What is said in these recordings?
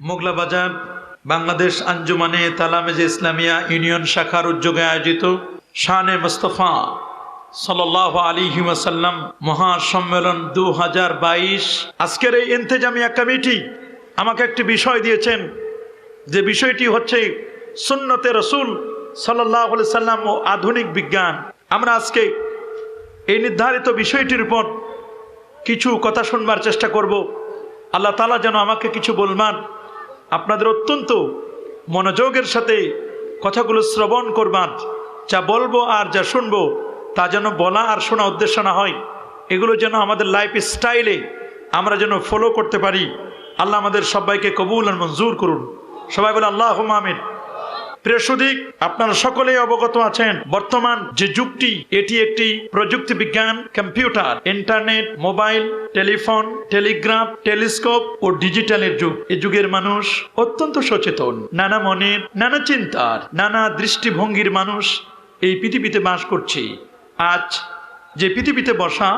মোগলা বাজার বাংলাদেশ আঞ্জুমানে তালামেজ ইসলামিয়া ইউনিয়ন শাখার উদ্যোগে আয়োজিত শানে মুস্তফা সাল্লাল্লাহু আলাইহি ওয়াসাল্লাম মহাসম্মেলন 2022। আজকের এই ইন্তেজামিয়া কমিটি আমাকে একটি বিষয় দিয়েছেন, যে বিষয়টি হচ্ছে সুন্নতে রসুল সাল্লাল্লাহু আলাইহি সাল্লাম ও আধুনিক বিজ্ঞান। আমরা আজকে এই নির্ধারিত বিষয়টির উপর কিছু কথা শুনবার চেষ্টা করব। আল্লাহ তাআলা যেন আমাকে কিছু বলবেন, আপনাদের অত্যন্ত মনোযোগের সাথে কথাগুলো শ্রবণ করবেন। যা বলবো আর যা শুনবো তা যেন বলা আর শোনা উদ্দেশ্য না হয়, এগুলো যেন আমাদের লাইফ স্টাইলে আমরা যেন ফলো করতে পারি। আল্লাহ আমাদের সবাইকে কবুল আর মঞ্জুর করুন। সবাই বলে আল্লাহুম্মা আমিন। প্রিয় সুধী, আপনারা সকলেই অবগত আছেন বর্তমান যে যুগটি, এটি একটি প্রযুক্তি বিজ্ঞান, computer, internet, mobile, telephone, telegraph, telescope ও ডিজিটালের যুগ। এই যুগের মানুষ অত্যন্ত সচেতন, নানা মনের, নানা চিন্তার, নানা দৃষ্টিভঙ্গির মানুষ এই পৃথিবীতে বাস করছে। আজ যে পৃথিবীতে বসা,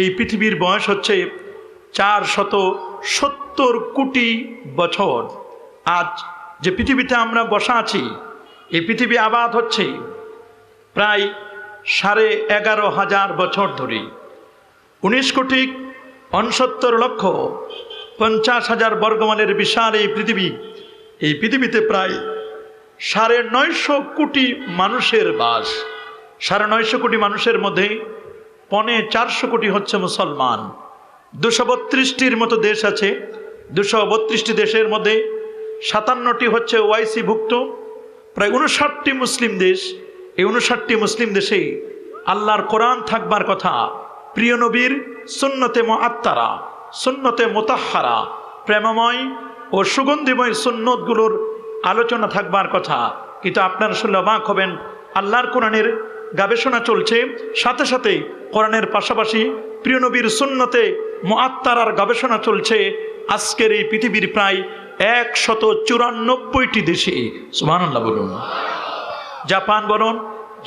এই পৃথিবীর বয়স হচ্ছে 470 কোটি বছর। আজ যে পৃথিবীতে আমরা বসা আছি, এই পৃথিবী আবাদ হচ্ছে প্রায় 11,500 বছর ধরে। 19,69,50,000 বর্গমাইলের বিশাল এই পৃথিবী, এই পৃথিবীতে প্রায় 950 কোটি মানুষের বাস। 950 কোটি মানুষের মধ্যে 450 কোটি হচ্ছে মুসলমান। 232টির মতো দেশ আছে। 232টি দেশের মধ্যে 57টি হচ্ছে ওআইসি ভুক্ত। প্রায় 59টি মুসলিম দেশ। এই 59টি মুসলিম দেশে আল্লাহর কোরআন থাকবার কথা, প্রিয় নবীর সুন্নতে মুআত্তারা, সুন্নতে মুতাহহারা, প্রেমময় ও সুগন্ধিময় সুন্নতগুলোর আলোচনা থাকবার কথা। কিন্তু আপনারা শুনলে অবাক হবেন, আল্লাহর কোরআনের গবেষণা চলছে, সাথে সাথে কোরআনের পাশাপাশি প্রিয় নবীর সুন্নতে মুআত্তারার গবেষণা চলছে আজকের এই পৃথিবীর প্রায় 194টি দেশে। সুবহানাল্লাহ বলুন। জাপান বলুন,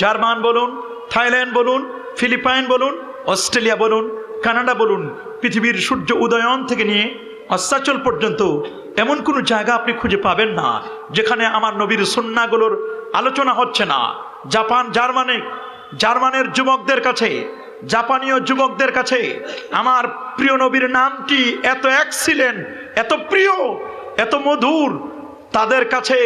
জার্মান বলুন, থাইল্যান্ড বলুন, ফিলিপাইন বলুন, অস্ট্রেলিয়া বলুন, কানাডা বলুন, পৃথিবীর সূর্য উদয়ন থেকে নিয়ে অস্তাচল পর্যন্ত এমন কোনো জায়গা আপনি খুঁজে পাবেন না যেখানে আমার নবীর সুন্নাহগুলোর আলোচনা হচ্ছে না। জাপান, জার্মানের যুবকদের কাছে, জাপানীয় যুবকদের কাছে আমার প্রিয় নবীর নামটি এত এক্সিলেন্ট, এত প্রিয়, এত মধুর, তাদের কাছে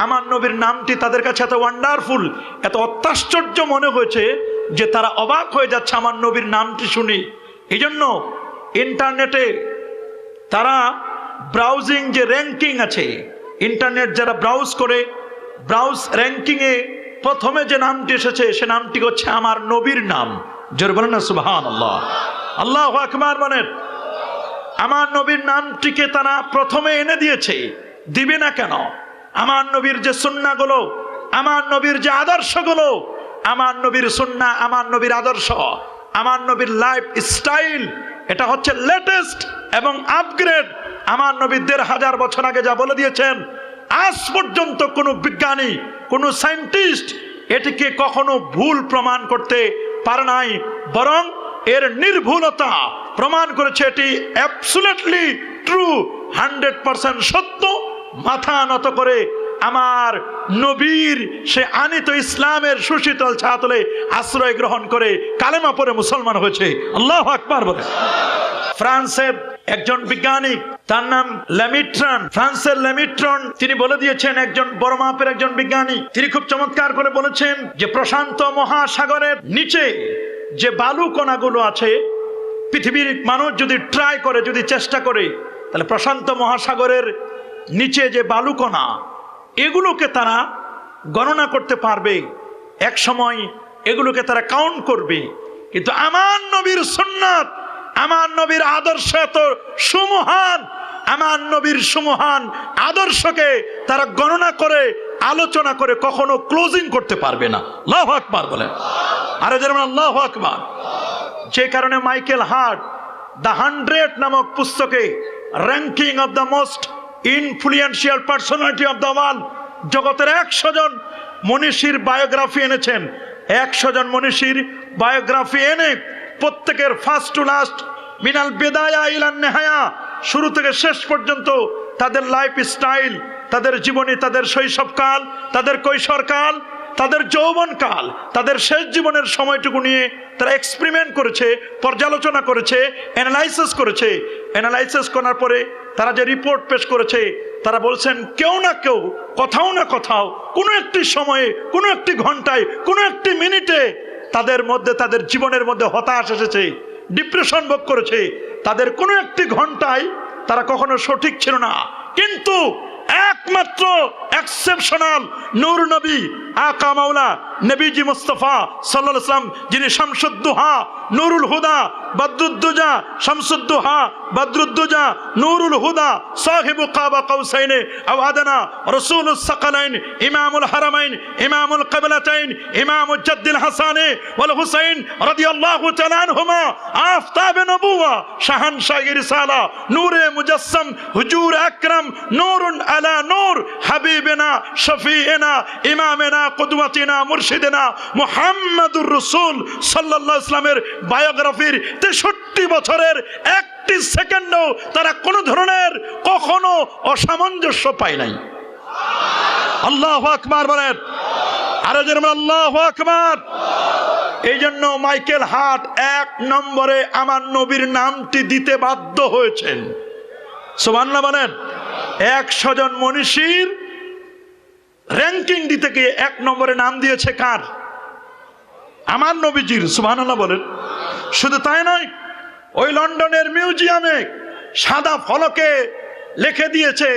আমার নবীর নামটি তাদের কাছে এত ওয়ান্ডারফুল, এত অত্যাশ্চর্য মনে হয়েছে যে তারা অবাক হয়ে যাচ্ছে আমার নবীর নামটি শুনে। এই জন্য ইন্টারনেটে তারা ব্রাউজিং যে র্যাঙ্কিং আছে, ইন্টারনেট যারা ব্রাউজ করে, ব্রাউজ র্যাঙ্কিংয়ে প্রথমে যে নামটি এসেছে সে নামটি হচ্ছে আমার নবীর নাম। জোরে বলেন না সুবহানাল্লাহ। আল্লাহু আকবার বলেন। আমার নবীর নামটিকে তারা প্রথমে এনে দিয়েছে। দিবে না কেন? আমার নবীর যে সুন্নাহগুলো, আমার নবীর যে আদর্শগুলো, আমার নবীর সুন্নাহ, আমার নবীর আদর্শ, আমার নবীর লাইফ স্টাইল, এটা হচ্ছে লেটেস্ট এবং আপগ্রেড। আমার নবী 1,500 বছর আগে যা বলে দিয়েছেন, আজ পর্যন্ত কোনো বিজ্ঞানী, কোনো সায়েন্টিস্ট এটিকে কখনো ভুল প্রমাণ করতে পারে নাই, বরং এর নির্ভুলতা প্রমাণ করেছে এটি অ্যাবসলিউটলি ট্রু, 100% সত্য। মাথা নত করে আমার নবীর সে আনিত ইসলামের সুশীতল ছায়াতলে আশ্রয় গ্রহণ করে কালেমা পড়ে মুসলমান হয়েছে। আল্লাহু আকবার বলে। ফ্রান্সের একজন বিজ্ঞানী, তার নাম লেমিট্রন, ফ্রান্সের লেমিট্রন, তিনি বলে দিয়েছেন, একজন বড় মাপের একজন বিজ্ঞানী, তিনি খুব চমৎকার করে বলেছেন যে প্রশান্ত মহাসাগরের নিচে যে বালু কণাগুলো আছে, পৃথিবীর মানুষ যদি ট্রাই করে, যদি চেষ্টা করে, তাহলে প্রশান্ত মহাসাগরের নিচে যে বালু কণা, এগুলোকে তারা গণনা করতে পারবে, এক সময় এগুলোকে তারা কাউন্ট করবে। কিন্তু আমার নবীর সুন্নাত, আমার নবীর আদর্শ এত সুমহান, আমার নবীর সুমহান আদর্শকে তারা গণনা করে, আলোচনা করে কখনো ক্লোজিং করতে পারবে না। আল্লাহু আকবার বলেন। আরে যেমন আল্লাহু আকবার। যে কারণে মাইকেল হার্ট দ্য 100 নামক পুস্তকে ranking of the most influential personality of the world, জগতের 100 জন মনীষীর বায়োগ্রাফি এনেছেন। 100 জন মনীষীর বায়োগ্রাফি এনে প্রত্যেকের ফার্স্ট টু লাস্ট, মিনাল বেদায়া ইলান নেহায়া, শুরু থেকে শেষ পর্যন্ত তাদের লাইফ স্টাইল, তাদের জীবনী, তাদের শৈশবকাল, তাদের কৈশোরকাল, তাদের যৌবনকাল, তাদের শেষ জীবনের সময়টুকু নিয়ে তারা এক্সপেরিমেন্ট করেছে, পর্যালোচনা করেছে, অ্যানালাইসিস করেছে। অ্যানালাইসিস করার পরে তারা যে রিপোর্ট পেশ করেছে, তারা বলছেন কেউ না কেউ কোথাও না কোথাও কোনো একটি সময়ে, কোনো একটি ঘন্টায়, কোনো একটি মিনিটে তাদের মধ্যে, তাদের জীবনের মধ্যে হতাশ এসেছে, ডিপ্রেশন ভোগ করেছে। তাদের কোনো একটি ঘন্টায় তারা কখনো সঠিক ছিল না, কিন্তু একমাত্র এক্সেপশনাল নূর নবী আকা মাওলা নবীজি মুস্তাফা সাল্লাল্লাহু আলাইহি ওয়াসাল্লাম, যিনি শামসুদ্দুহা নূরুল হুদা বদরুদ্দুজা, শামসুদ্দুহা বদরুদ্দুজা নূরুল হুদা সাহিবু কাবা কাউসাইনে আও আদনা, রাসূলুস সাকালাইন, ইমামুল হারামাইন, ইমামুল কিবলাতাইন, ইমামুল জাদ্দিল হাসানে ওয়াল হুসাইন রাদিয়াল্লাহু তাআলা আনহুমা, আফতাবে নবুওয়া, শাহানশাহ রিসালা, নূরে মুজাসসাম, হুজুর আকরাম, নূরুন আলা নূর, হাবিবেনা, শফিএনা, ইমামেনা, কুদওয়াতিনা, মুর্শিদেনা মুহাম্মাদুর রাসূল সাল্লাল্লাহু আলাইহি ওয়াসাল্লামের বায়োগ্রাফির 63 বছরের একটি সেকেন্ডও তারা কোনো ধরনের কখনো অসামঞ্জস্য পায় নাই। আল্লাহু আকবার বলেন, আরো জোরে বলেন আল্লাহু আকবার। এই জন্য মাইকেল হার্ট 1 নম্বরে আমার নবীর নামটি দিতে বাধ্য হয়েছেন। সুবহানাল্লাহ বলেন। 100 জন মনীষীর র্যাঙ্কিং দিতে গিয়ে 1 নম্বরে নাম দিয়েছে কার? আমার নবীজির। সুবহানাল্লাহ বলেন। শুধু তাই নয়, ওই লন্ডনের মিউজিয়ামে সাদা ফলকে লিখে দিয়েছে,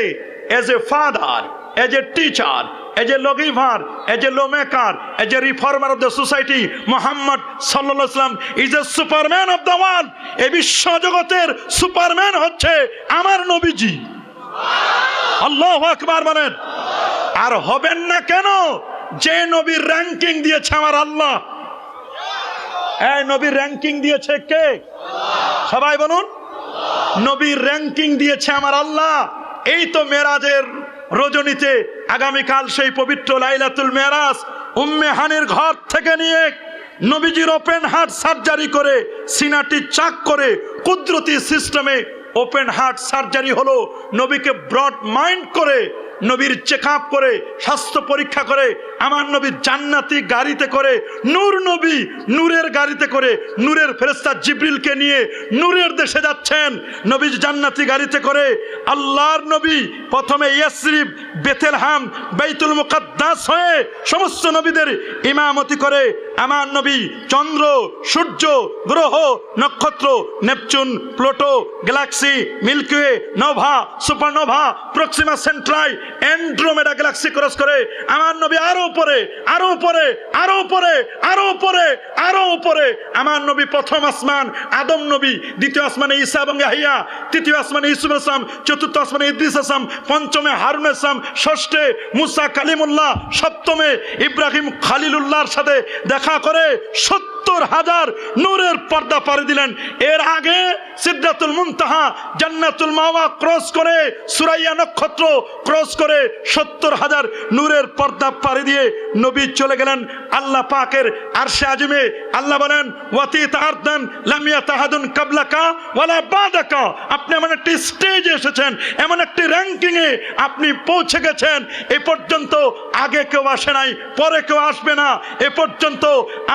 as a father, as a teacher, as a lawgiver, as a lawmaker, as a reformer of the society, Muhammad সাল্লাল্লাহু আলাইহি ওয়াসাল্লাম is a superman of the world. এই বিশ্ব জগতের সুপারম্যান হচ্ছে আমার নবীজি। আল্লাহু আকবার বলেন। আর হবেন না কেন? যে নবীর র্যাঙ্কিং দিয়েছে আমার আল্লাহ। এই নবীর র্যাঙ্কিং দিয়েছে কে? সবাই বলুন। নবীর র্যাঙ্কিং দিয়েছে আমার আল্লাহ। এই তো মেরাজের রজনীতে, আগামীকাল সেই পবিত্র লাইলাতুল মেরাজ, উম্মে হানির ঘর থেকে নিয়ে নবীজির ওপেন হার্ট সার্জারি করে, সিনাটি চাক করে, কুদরতি সিস্টেমে ওপেন হার্ট সার্জারি হলো। নবীকে ব্রড মাইন্ড করে, নবীর চেক আপ করে, স্বাস্থ্য পরীক্ষা করে, আমার নবীর জান্নাতি গাড়িতে করে, নূর নবী নূরের গাড়িতে করে, নূরের ফেরেশতা জিবরিলকে নিয়ে নূরের দেশে যাচ্ছেন। নবী জান্নাতি গাড়িতে করে আল্লাহর নবী প্রথমে ইয়াসরিব, বেতেলহাম, বাইতুল মুকাদ্দাস হয়ে সমস্ত নবীদের ইমামতি করে। আমার নবী চন্দ্র, সূর্য, গ্রহ, নক্ষত্র, Neptune, Pluto, Galaxy, Milky Way, Nova, supernova, Proxima সেন্ট্রাই, Andromeda Galaxy cross করে আমার নবী আরো উপরে, আরো উপরে, আরো উপরে, আরো উপরে, আরো উপরে। আমার নবী প্রথম আসমান আদম নবী, দ্বিতীয় আসমানে ঈসা এবং ইয়াহইয়া, তৃতীয় আসমানে ইউসুফ আলাইহিস সালাম, চতুর্থ আসমানে ইদ্রিস আলাইহিস সালাম, পঞ্চমে হারুন আলাইহিস সালাম, ষষ্ঠে মুসা কালিমুল্লাহ, সপ্তমে ইব্রাহিম খালিলুল্লাহর সাথে দেখা করে 70,000 নূরের পর্দা পাড়ি দিলেন। এর আগে সিদরাতুল মুনতাহা, জান্নাতুল মাওয়া ক্রস করে, সুরাইয়া নক্ষত্র ক্রস করে 70,000 নূরের পর্দা পাড়ি দিয়ে নবী চলে গেলেন আল্লাহ পাকের আরশে আজিমে। আল্লাহ বলেন, ওয়াতিত আরদান লাম ইয়াতাহাদুন কাবলাকা ওয়ালা বাদাকা। আপনি এমন একটি স্টেজে এসেছেন, এমন একটি র্যাঙ্কিং এ আপনি পৌঁছে গেছেন, এ পর্যন্ত আগে কেউ আসে নাই, পরে কেউ আসবে না। এ পর্যন্ত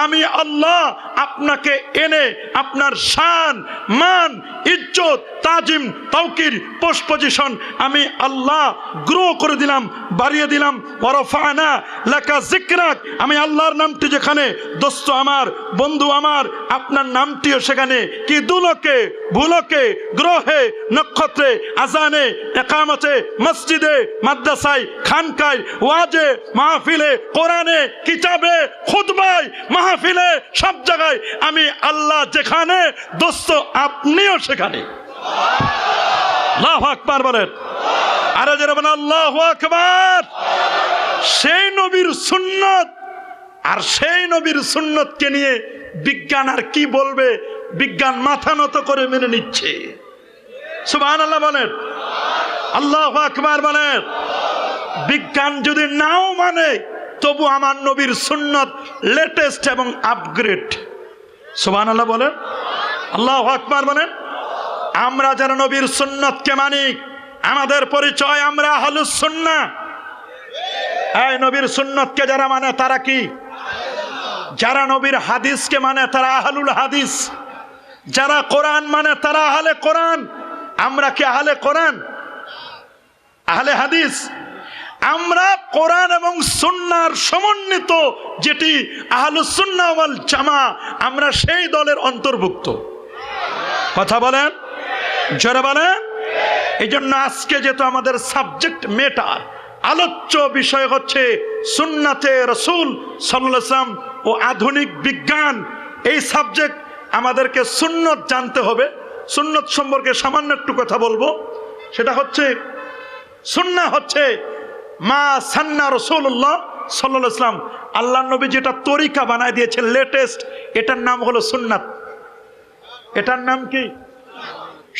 আমি আল্লাহ আপনাকে এনে আপনার শান, মান, ইজ্জত, তাজিম, তাওকির, পোস্ট পজিশন আমি আল্লাহ গ্রো করে দিলাম, বাড়িয়ে দিলাম। ওয়ারাফানা লাকা যিকরাক, আমি আল্লাহর নামটি যেখানে, দোস্ত আমার, বন্ধু আমার, আপনার নামটিও সেখানে। কি দুলকে, ভুলকে, গ্রহে, নক্ষত্রে, আজানে, একামতে, মসজিদে, মাদ্রাসায়, খানকায়, ওয়াজে, মাহফিলে, কোরআনে, কিতাবে, খুতবায়, মাহফিলে, সব জায়গায় আমি আল্লাহ যেখানে, দোস্ত আপনিও সেখানে। আল্লাহু আকবার বলেন। আরে যারা বলেন আল্লাহু আকবার। সেই নবীর সুন্নত, আর সেই নবীর সুন্নতকে নিয়ে বিজ্ঞান আর কি বলবে? বিজ্ঞান মাথা নত করে মেনে নিচ্ছে। সুবহানাল্লাহ বলেন, আল্লাহু আকবার বলেন। বিজ্ঞান যদি নাও মানে, তবু আমার নবীর সুন্নত লেটেস্ট এবং আপগ্রেড। সুবহানাল্লাহ বলেন, আল্লাহু আকবার বলেন। আমরা যারা নবীর সুন্নতকে মানি, আমাদের পরিচয় আমরা আহলুস সুন্নাহ। এই নবীর সুন্নতকে যারা মানে তারা কি? যারা নবীর হাদিসকে মানে তারা আহলুল হাদিস। যারা কোরআন মানে তারা আহলে কোরআন। আমরা কি আহলে কোরআন, আহলে হাদিস? আমরা কোরআন এবং সুন্নাহর সমন্বিত যেটি আহলুস সুন্নাহ ওয়াল জামা, আমরা সেই দলের অন্তর্ভুক্ত। কথা বলেন, জোরে বলেন। এই জন্য আজকে যেহেতু আমাদের সাবজেক্ট ম্যাটার, আলোচ্য বিষয় হচ্ছে সুন্নাতে রাসূল সাল্লাল্লাহু আলাইহি ওয়াসাল্লাম ও আধুনিক বিজ্ঞান। এই সাবজেক্ট আমাদেরকে সুন্নত জানতে হবে। সুন্নত সম্পর্কে সামান্য একটু কথা বলবো। সেটা হচ্ছে, সুন্নাহ হচ্ছে মা সান্না রাসূলুল্লাহ সাল্লাল্লাহু আলাইহি ওয়াসাল্লাম, আল্লাহ নবী যেটা তরিকা বানায় দিয়েছে লেটেস্ট, এটার নাম হলো সুন্নাত। এটার নাম কি?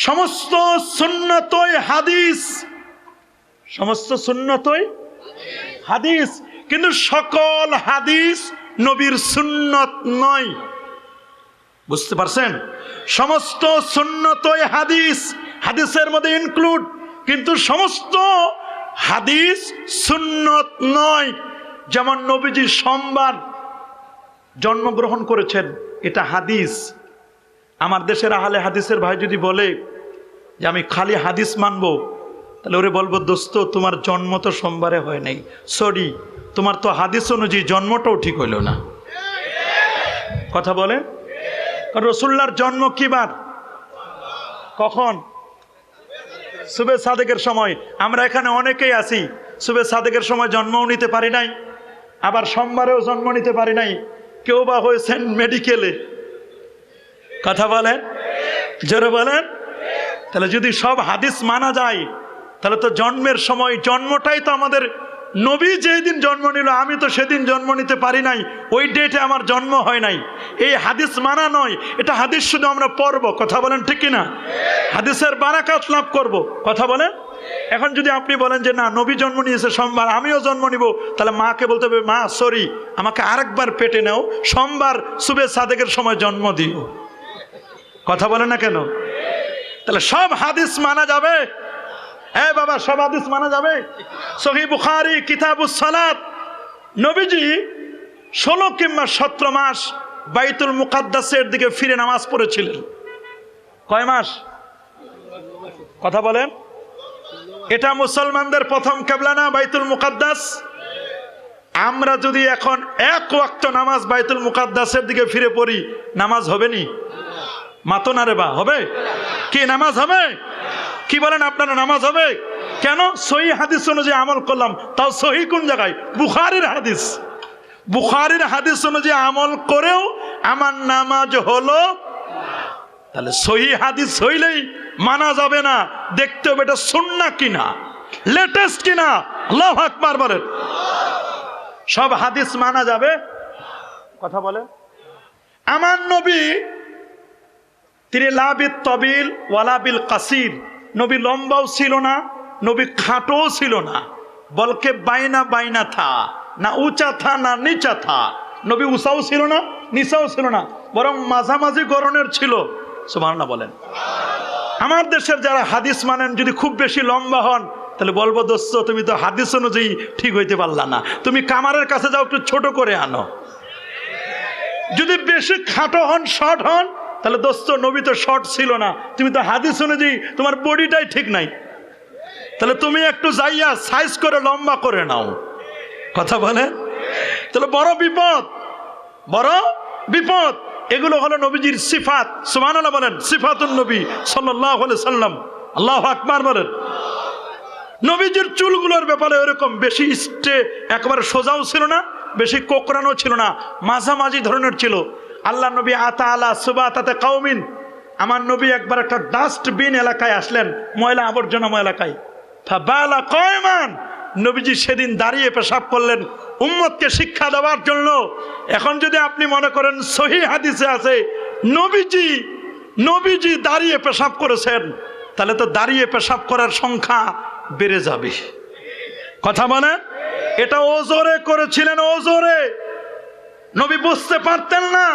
সমস্ত সুন্নতই হাদিস, সমস্ত সুন্নতই হাদিস, কিন্তু সকল হাদিস নবীর সুন্নত নয়। বুঝতে পারছেন? সমস্ত সুন্নতই হাদিস, হাদিসের মধ্যে ইনক্লুড, কিন্তু সমস্ত হাদিস সুন্নত নয়। যেমন নবীজি সোমবার জন্মগ্রহণ করেছেন, এটা হাদিস। আমার দেশের আহলে হাদিসের ভাই যদি বলে যে আমি খালি হাদিস মানবো, তাহলে ওরে বলবো, দোস্ত তোমার জন্ম তো সোমবারে হয় নাই, সরি, তোমার তো হাদিস অনুযায়ী জন্মটাও ঠিক হইল না। কথা বলে, কারণ রাসূলুল্লাহর জন্ম কি বার, কখন? সুবে সাদেকের সময়। আমরা এখানে অনেকেই আছি সুবে সাদেকের সময় জন্মও নিতে পারি নাই, আবার সোমবারেও জন্ম নিতে পারি নাই, কেউ বা হয়েছেন মেডিকেলে। কথা বলেন, জোরে বলেন। তাহলে যদি সব হাদিস মানা যায়, তাহলে তো জন্মের সময়, জন্মটাই তো আমাদের, নবী যেই দিন জন্ম নিল আমি তো সেদিন জন্ম নিতে পারি নাই, ওই ডেটে আমার জন্ম হয় নাই। এই হাদিস মানা নয়, এটা হাদিস শুধু আমরা পড়ব। কথা বলেন, ঠিক কিনা? হাদিসের বারাকাত লাভ করব। কথা বলেন। এখন যদি আপনি বলেন যে না, নবী জন্ম নিয়েছে সোমবার, আমিও জন্ম নিব, তাহলে মাকে বলতে হবে, মা সরি, আমাকে আরেকবার পেটে নাও, সোমবার সুবে সাদেকের সময় জন্ম দিও। কথা বলে না কেন? তাহলে সব হাদিস মানা যাবে? হ্যাঁ বাবা, সব হাদিস মানা যাবে। সহিহ বুখারী কিতাবুস সালাত, নবীজি 16 কিংবা 17 মাস বাইতুল মুকাদ্দাসের দিকে ফিরে নামাজ পড়েছিলেন। কয় মাস? কথা বলেন। এটা মুসলমানদের প্রথম কিবলা না বাইতুল মুকাদ্দাস? আমরা যদি এখন এক ওয়াক্ত নামাজ বাইতুল মুকাদ্দাসের দিকে ফিরে পড়ি, নামাজ হবে নি? মাতো না রে বা, হবে কি? নামাজ হবে? কি বলেন আপনারা, নামাজ হবে? কেন? সহিহ হাদিস অনুযায়ী আমল করলাম। তাও সহিহ কোন জায়গায়? বুখারীর হাদিস। বুখারীর হাদিস অনুযায়ী আমল করেও আমার নামাজ হলো। তাহলে সহিহ হাদিস হইলেই মানা যাবে না, দেখতে হবে এটা সুন্নাহ কিনা, লেটেস্ট কিনা। আল্লাহু আকবার বলেন। সব হাদিস মানা যাবে? কথা বলে। আমার নবী তিনি লা বিত তবিল ওয়ালা বিল কাসির, নবী লম্বাও ছিল না, নবী খাটোও ছিল না, বলকে বাইনা বাইনা থা, না উঁচা থা না নিচা থা। নবী উঁচাও ছিল না, নিচাও ছিল না, বরং মাঝামাঝি গড়নের ছিল। সুবহানাল্লাহ বলেন। আমার দেশের যারা হাদিস মানেন, যদি খুব বেশি লম্বা হন, তাহলে বলবো, দোস্ত তুমি তো হাদিস অনুযায়ী ঠিক হইতে পারলা না, তুমি কামারের কাছে যাও, একটু ছোট করে আনো। যদি বেশি খাটো হন, শর্ট হন, তাহলে দোস্ত নবী তো শর্ট ছিল না, তুমি তো হাদিস অনুযায়ী তোমার বডিটাই ঠিক নাই, তাহলে তুমি একটু যাইয়া সাইজ করে লম্বা করে নাও। কথা বলে। তাহলে বড় বিপদ, বড় বিপদ। এগুলো হলো নবীজির সিফাত। সুবহানাল্লাহ বলেন। সিফাতুন নবী সাল্লাল্লাহু আলাইহি সাল্লাম। আল্লাহু আকবার বলেন। নবীজির চুলগুলোর ব্যাপারে এরকম বেশি একেবারে সোজাও ছিল না, বেশি কোকড়ানো ছিল না, মাঝামাঝি ধরনের ছিল। আল্লাহ নবী আতালা সুবাতাতে কাউমিন, আমার নবী একবার একটা ডাস্টবিন এলাকায় আসলেন, ময়লা আবর্জনা এলাকায়। ফাবালা কয়মান, নবীজি সেদিন দাঁড়িয়ে পেশাব করলেন উম্মতকে শিক্ষা দেওয়ার জন্য। এখন যদি আপনি মনে করেন সহিহ হাদিসে আছে নবীজি দাঁড়িয়ে পেশাব করেছেন, তাহলে তো দাঁড়িয়ে পেশাব করার সংখ্যা বেড়ে যাবে। কথা মানে, এটা ওজোরে করেছিলেন, ওজোরে। নবী বুঝতে পারতেন না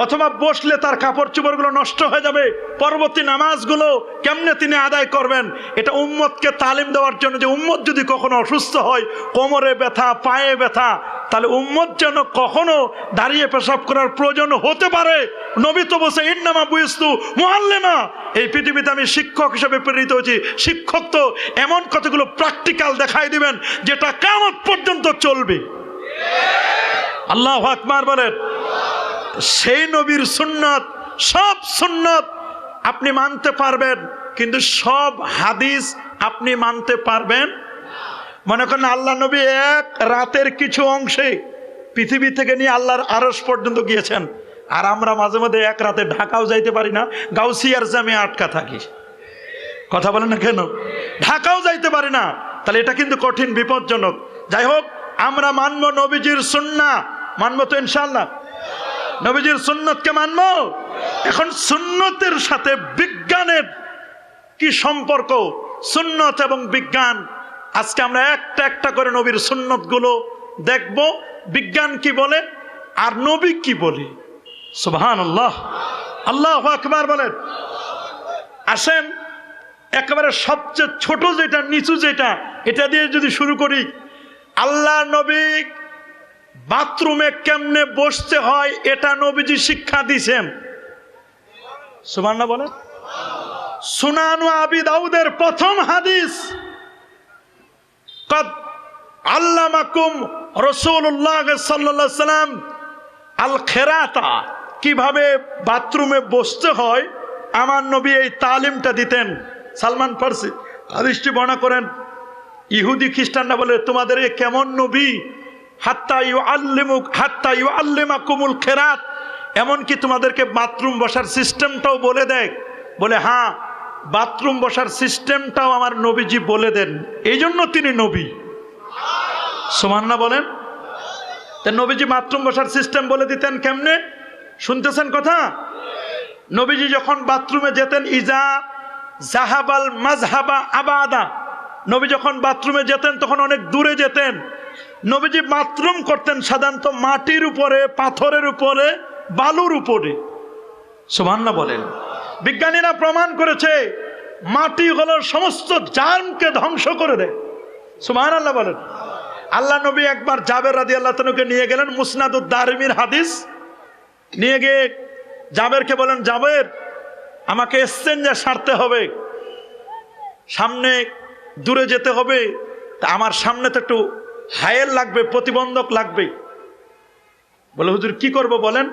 অথবা বসলে তার কাপড় চোপড়গুলো নষ্ট হয়ে যাবে, পরবর্তী নামাজগুলো কেমনে তিনি আদায় করবেন, এটা উম্মতকে তালিম দেওয়ার জন্য। যে উম্মত যদি কখনো অসুস্থ হয়, কোমরে ব্যথা, পায়ে ব্যথা, তাহলে উম্মত যেন কখনো দাঁড়িয়ে পেশাব করার প্রয়োজন হতে পারে। নবী তো বলছে ইন্নামা বুইস্তু মুআল্লিমা, এই পৃথিবীতে আমি শিক্ষক হিসেবে প্রেরিত হয়েছি। শিক্ষক তো এমন কতগুলো প্র্যাকটিক্যাল দেখাই দিবেন যেটা কিয়ামত পর্যন্ত চলবে। আল্লাহু আকবার বলেন। সেই নবীর সুন্নত, সব সুন্নত আপনি মানতে পারবেন, কিন্তু সব হাদিস আপনি মানতে পারবেন। মনে করেন আল্লাহ নবী এক রাতের কিছু অংশে পৃথিবী থেকে নিয়ে আল্লাহর আরশ পর্যন্ত গিয়েছেন, আর আমরা মাঝে মধ্যে এক রাতে ঢাকাও যাইতে পারি না, গাউসিয়ার জামে আটকা থাকি। কথা বলেন না কেন? ঢাকাও যাইতে পারি না, তাহলে এটা কিন্তু কঠিন, বিপজ্জনক। যাই হোক, আমরা মানবো নবীজির সুন্নাহ, মানবো তো ইনশাআল্লাহ? নবীজির সুন্নতকে মানবো। এখন সুন্নতের সাথে বিজ্ঞানের কি সম্পর্ক? সুন্নত এবং বিজ্ঞান, আজকে আমরা একটা একটা করে নবীর সুন্নতগুলো দেখব, বিজ্ঞান কি বলে আর নবী কি বলে। সুবহানাল্লাহ, আল্লাহু আকবার বলেন। আসেন একেবারে সবচেয়ে ছোট যেটা, নিচু যেটা, এটা দিয়ে যদি শুরু করি। আল্লাহ নবী বাথরুমে কেমনে বসতে হয় এটা নবীজি শিক্ষা দিয়েছেন। সুবহানাল্লাহ বলেন। সুনানু আবি দাউদের প্রথম হাদিস, কদ আল্লামাকুম রাসূলুল্লাহ সাল্লাল্লাহু আলাইহি সাল্লাম আল খেরাতা, কিভাবে বাথরুমে বসতে হয় আমার নবী এই তালিমটা দিতেন। সালমান ফারসি হাদিসটি বর্ণনা করেন। ইহুদি খ্রিস্টানরা বলে তোমাদের এ কেমন নবী, হাত্তা ইউআল্লিমাকুমুল খেরাত, এমনকি তোমাদেরকে বাথরুম বসার সিস্টেমটাও বলে দেয়। বলে হ্যাঁ, বাথরুম বসার সিস্টেমটাও আমার নবীজি বলে দেন, এই জন্য তিনি নবী। সুবহানাল্লাহ বলেন। তা নবীজি বাথরুম বসার সিস্টেম বলে দিতেন কেমনে? শুনতেছেন কথা? নবীজি যখন বাথরুমে যেতেন, ইজা জাহাবাল মাজহাবা আবাদা, নবী যখন বাথরুমে যেতেন তখন অনেক দূরে যেতেন। নবীজি বাথরুম করতেন সাধারণত মাটির উপরে, পাথরের উপরে, বালুর উপরে। সুবহানাল্লাহ বলেন। বিজ্ঞানীরা প্রমাণ করেছে মাটি হলো সমস্ত জার্মকে ধ্বংস করে দেয়। সুবহানাল্লাহ বলেন। আল্লাহ নবী একবার জাবের রাদিয়াল্লাহু তাআলাকে নিয়ে গেলেন, মুসনাদুদ দারিমির হাদিস। নিয়ে গিয়ে জাবেরকে বলেন, জাবের আমাকে এক্সচেঞ্জে সারতে হবে, সামনে দূরে যেতে হবে, তা আমার সামনে তো একটু হায়েল লাগবে, প্রতিবন্ধক লাগবে। বলে হুজুর কি করব বলেন?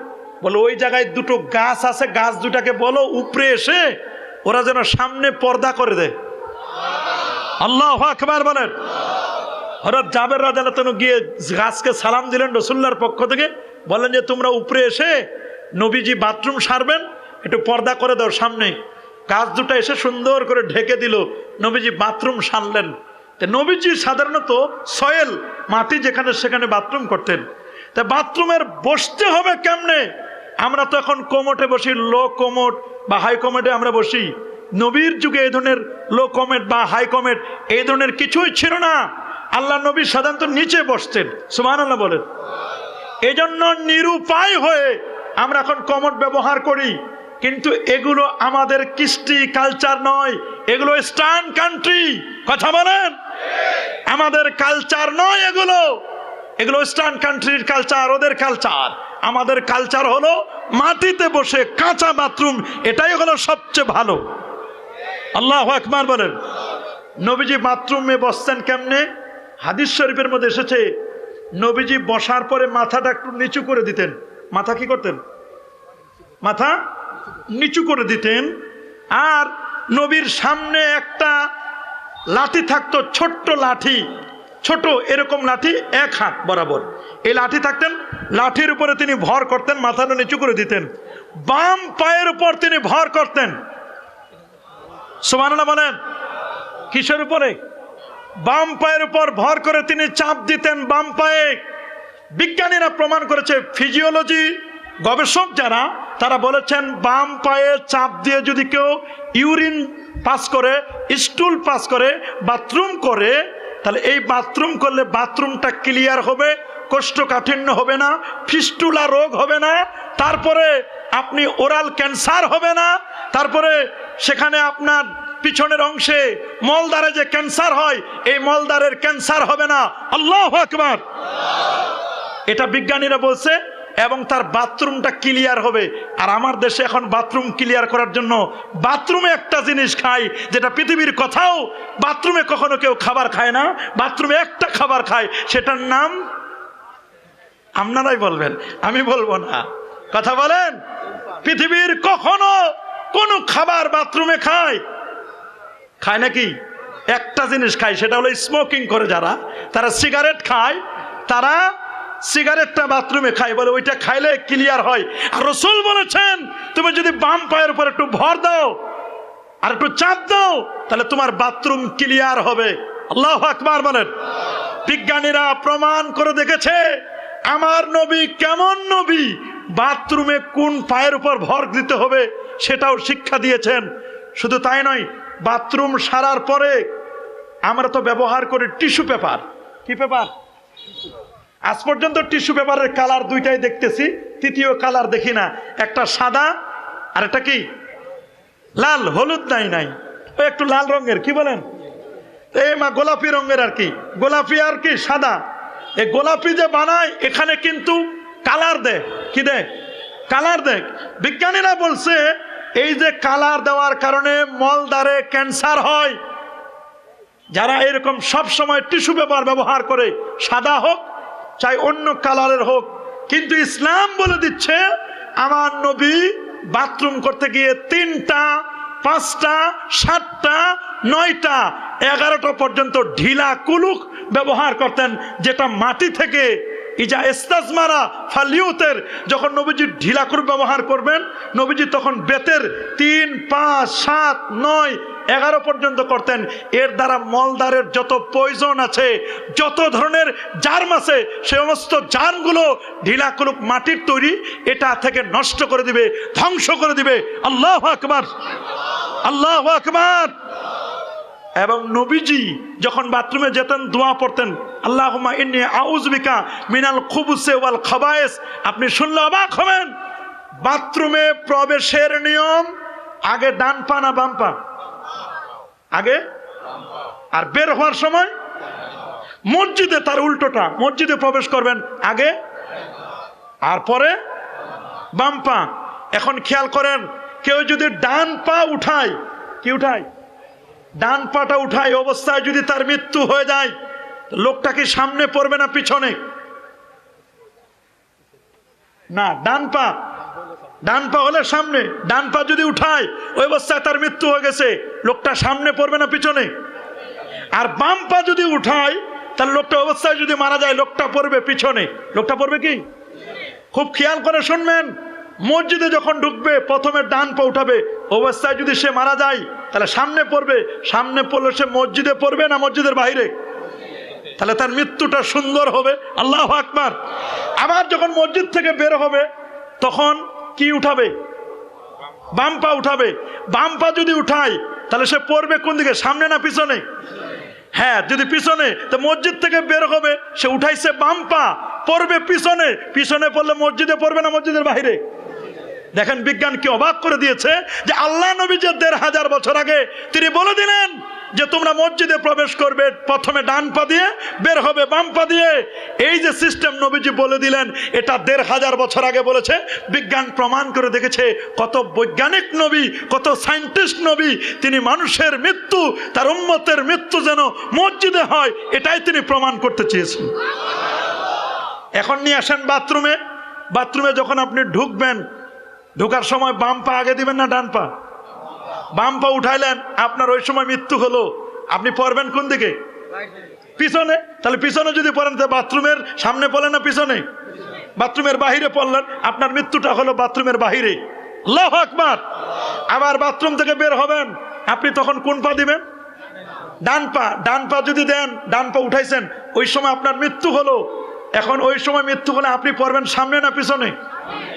বলে ওই জায়গায় দুটো গাছ আছে, গাছ দুটাকে বলো উপরে এসে ওরা যেন সামনে পর্দা করে দেয়। আল্লাহু আকবার বলেন। হযরত জাবের রাদিয়াল্লাহু তাআলা গিয়ে গাছকে সালাম দিলেন রাসূলুল্লাহর পক্ষ থেকে, বলেন যে তোমরা উপরে এসে নবীজি বাথরুম সারবেন, একটু পর্দা করে দাও সামনে। গাছ দুটো এসে সুন্দর করে ঢেকে দিল, নবীজি বাথরুম সারলেন। নবীজি সাধারণত সয়েল, মাটি যেখানে সেখানে বাথরুম করতেন। তা বাথরুমের বসতে হবে কেমনে? আমরা তো এখন কোমোটে বসি, লো কোমোট বা হাই কোমোটে আমরা বসি। নবীর যুগে এই ধরনের লো কোমেট বা হাই কোমেট এই ধরনের কিছুই ছিল না। আল্লাহ নবী সাধারণত নিচে বসতেন। সুবহানাল্লাহ বলেন। এই জন্য নিরুপায় হয়ে আমরা এখন কোমোট ব্যবহার করি, কিন্তু এগুলো আমাদের কৃষ্টি কালচার নয়, এগুলো ইস্টার্ন কান্ট্রি। কথা বলেন, আমাদের কালচার নয় এগুলো, এগুলো ইস্টার্ন কান্ট্রির কালচার, ওদের কালচার। আমাদের কালচার হলো মাটিতে বসে কাঁচা বাথরুম, এটাই হলো সবচেয়ে ভালো। আল্লাহু আকবার বলেন। নবীজি বাথরুমে বসতেন কেমনে? হাদিস শরীফের মধ্যে এসেছে নবীজি বসার পরে মাথাটা একটু নিচু করে দিতেন। মাথা কি করতেন? মাথা নিচু করে দিতেন। আর নবীর সামনে একটা লাঠি থাকতো, ছোট্ট লাঠি, ছোট এরকম লাঠি 1 হাত বরাবর, এই লাঠি থাকতেন। লাঠির উপরে তিনি ভর করতেন, মাথাটা নিচু করে দিতেন। বাম পায়ের উপর তিনি ভর করতেন। সুবহানাল্লাহ বলেন। কিসের উপরে? বাম পায়ের উপর ভর করে তিনি চাপ দিতেন বাম পায়ে। বিজ্ঞানীরা প্রমাণ করেছে, ফিজিওলজি গবেষক যারা, তারা বলেছেন বাম পায়ে চাপ দিয়ে যদি কেউ ইউরিন পাস করে, স্টুল পাস করে, বাথরুম করে, তাহলে এই বাথরুম করলে বাথরুমটা ক্লিয়ার হবে, কোষ্ঠকাঠিন্য হবে না, ফিস্টুলা রোগ হবে না। তারপরে আপনি ওরাল ক্যান্সার হবে না, তারপরে সেখানে আপনার পিছনের অংশে মলদ্বারে যে ক্যান্সার হয় এই মলদ্বারের ক্যান্সার হবে না। আল্লাহু আকবার। এটা বিজ্ঞানীরা বলছে, এবং তার বাথরুমটা ক্লিয়ার হবে। আর আমার দেশে এখন বাথরুম ক্লিয়ার করার জন্য বাথরুমে একটা জিনিস খায় যেটা পৃথিবীর কোথাও বাথরুমে কখনো কেউ খাবার খায় না। বাথরুমে একটা খাবার খায়, সেটার নাম আপনারাই বলবেন, আমি বলবো না। কথা বলেন, পৃথিবীর কখনো কোনো খাবার বাথরুমে খায় নাকি? একটা জিনিস খায়, সেটা হলো স্মোকিং করে যারা, তারা সিগারেট খায়, তারা সিগারেটটা বাথরুমে খায়, বলে ওইটা খাইলে ক্লিয়ার হয়। আর রাসূল বলেছেন তুমি যদি বাম পায়ের উপর একটু ভর দাও আর একটু চাপ দাও তাহলে তোমার বাথরুম ক্লিয়ার হবে। আল্লাহু আকবার বলেন। বিজ্ঞানীরা প্রমাণ করে দেখেছে আমার নবী কেমন নবী, বাথরুমে কোন পায়ের উপর ভর দিতে হবে সেটাও শিক্ষা দিয়েছেন। শুধু তাই নয়, বাথরুম সারার পরে আমরা তো ব্যবহার করি টিস্যু পেপার। কি পেপার? আজ পর্যন্ত টিস্যু পেপারের কালার দুইটাই দেখতেছি, তৃতীয় কালার দেখি না। একটা সাদা আর একটা কি লাল, হলুদ নাই, ওই একটু লাল রঙের, কি বলেন এই মা গোলাপি রঙের আর কি, গোলাপি আর কি সাদা। এই গোলাপি যে বানায় এখানে কিন্তু কালার দেয়, কি দেয়? কালার দেয়। বিজ্ঞানীরা বলছে এই যে কালার দেওয়ার কারণে মলদ্বারে ক্যান্সার হয়। যারা এরকম সব সময় টিস্যু পেপার ব্যবহার করে, সাদা হোক চাই অন্য কালারের হোক, কিন্তু ইসলাম বলে দিচ্ছে আমার নবী বাথরুম করতে গিয়ে 3টা 5টা 7টা 9টা 11টা পর্যন্ত ঢিলা কুলুক ব্যবহার করতেন, যেটা মাটি থেকে ইজা ইস্তাজমারা ফালিউতের, যখন নবীজি ঢিলা কুলুক ব্যবহার করবেন নবীজি তখন বেতের 3, 5, 7, 9, 11 পর্যন্ত করতেন। এর দ্বারা মলদ্বারের যত পয়জন আছে, যত ধরনের জার্ম আছে, সে সমস্ত জার্মগুলো ঢিলা কুলুক মাটির তৈরি, এটা থেকে নষ্ট করে দিবে, ধ্বংস করে দিবে। আল্লাহু আকবার, আল্লাহু আকবার। এবং নবীজি যখন বাথরুমে যেতেন দোয়া পড়তেন, আল্লাহুম্মা ইন্নী আউযু বিকা মিনাল খুবুসি ওয়াল খাবায়েস। আপনি শুনলে অবাক হবেন, বাথরুমে প্রবেশের নিয়ম আগে ডান পা না বাম পা? আগে। আর বের হওয়ার সময় মসজিদে তার উল্টোটা, মসজিদে প্রবেশ করবেন আগে আর পরে বাম পা। এখন খেয়াল করেন, কেউ যদি ডান পা উঠায়, কি উঠায়? ডান পাটা উঠায় অবস্থায় যদি তার মৃত্যু হয়ে যায়, লোকটা কি সামনে পড়বে না পিছনে? না, ডান পা হলে সামনে। ডান পা যদি উঠায় ওই অবস্থায় তার মৃত্যু হয়ে গেছে, লোকটা সামনে পড়বে না পিছনে? আর বাম পা যদি উঠায় তাহলে লোকটা অবস্থায় যদি মারা যায়, লোকটা পড়বে পিছনে। লোকটা পড়বে কি? খুব খেয়াল করে শুনবেন, মসজিদে যখন ঢুকবে প্রথমে ডান পা উঠাবে, অবস্থায় যদি সে মারা যায় তাহলে সামনে পড়বে। সামনে পড়লে সে মসজিদে পড়বে না মসজিদের বাইরে? তাহলে তার মৃত্যুটা সুন্দর হবে। আল্লাহু আকবার। আবার যখন মসজিদ থেকে বের হবে তখন কি উঠাবে? বাম পা উঠাবে। বাম পা যদি উঠায় তাহলে সে পড়বে কোন দিকে, সামনে না পিছনে? হ্যাঁ, যদি পিছনে, তো মসজিদ থেকে বের হবে, সে উঠাইছে বাম পা, পড়বে পিছনে। পিছনে পড়লে মসজিদে পড়বে না মসজিদের বাইরে? দেখেন বিজ্ঞান কি অবাক করে দিয়েছে, যে আল্লাহ নবী যে 1500 বছর আগে তিনি বলে দিলেন যে তোমরা মসজিদে প্রবেশ করবে প্রথমে ডান পা দিয়ে, বের হবে বাম পা দিয়ে। এই যে সিস্টেম নবীজি বলে দিলেন, এটা 1500 বছর আগে বলেছে। বিজ্ঞান প্রমাণ করে দেখেছে, কত বৈজ্ঞানিক নবী, কত সায়েন্টিস্ট নবী, তিনি মানুষের মৃত্যু, তার উম্মতের মৃত্যু যেন মসজিদে হয়, এটাই তিনি প্রমাণ করতে চেয়েছেন। এখন নিয়ে আসেন বাথরুমে। বাথরুমে যখন আপনি ঢুকবেন, ঢোকার সময় বাম পা আগে দিবেন না ডান পা? বাম পা উঠাইলেন, আপনার ওই সময় মৃত্যু হলো, আপনি পড়বেন কোন দিকে? পিছনে। তাহলে পিছনে যদি পড়েন, বাথরুমের সামনে পড়লেন না পিছনে? বাথরুমের বাহিরে পড়লেন, আপনার মৃত্যুটা হলো বাথরুমের বাহিরে। আল্লাহু আকবার। আবার বাথরুম থেকে বের হবেন, আপনি তখন কোন পা দিবেন? ডান পা। ডান পা যদি দেন, ডান পা উঠাইছেন, ওই সময় আপনার মৃত্যু হলো। এখন ওই সময় মৃত্যু হলে আপনি পড়বেন সামনে না পিছনে?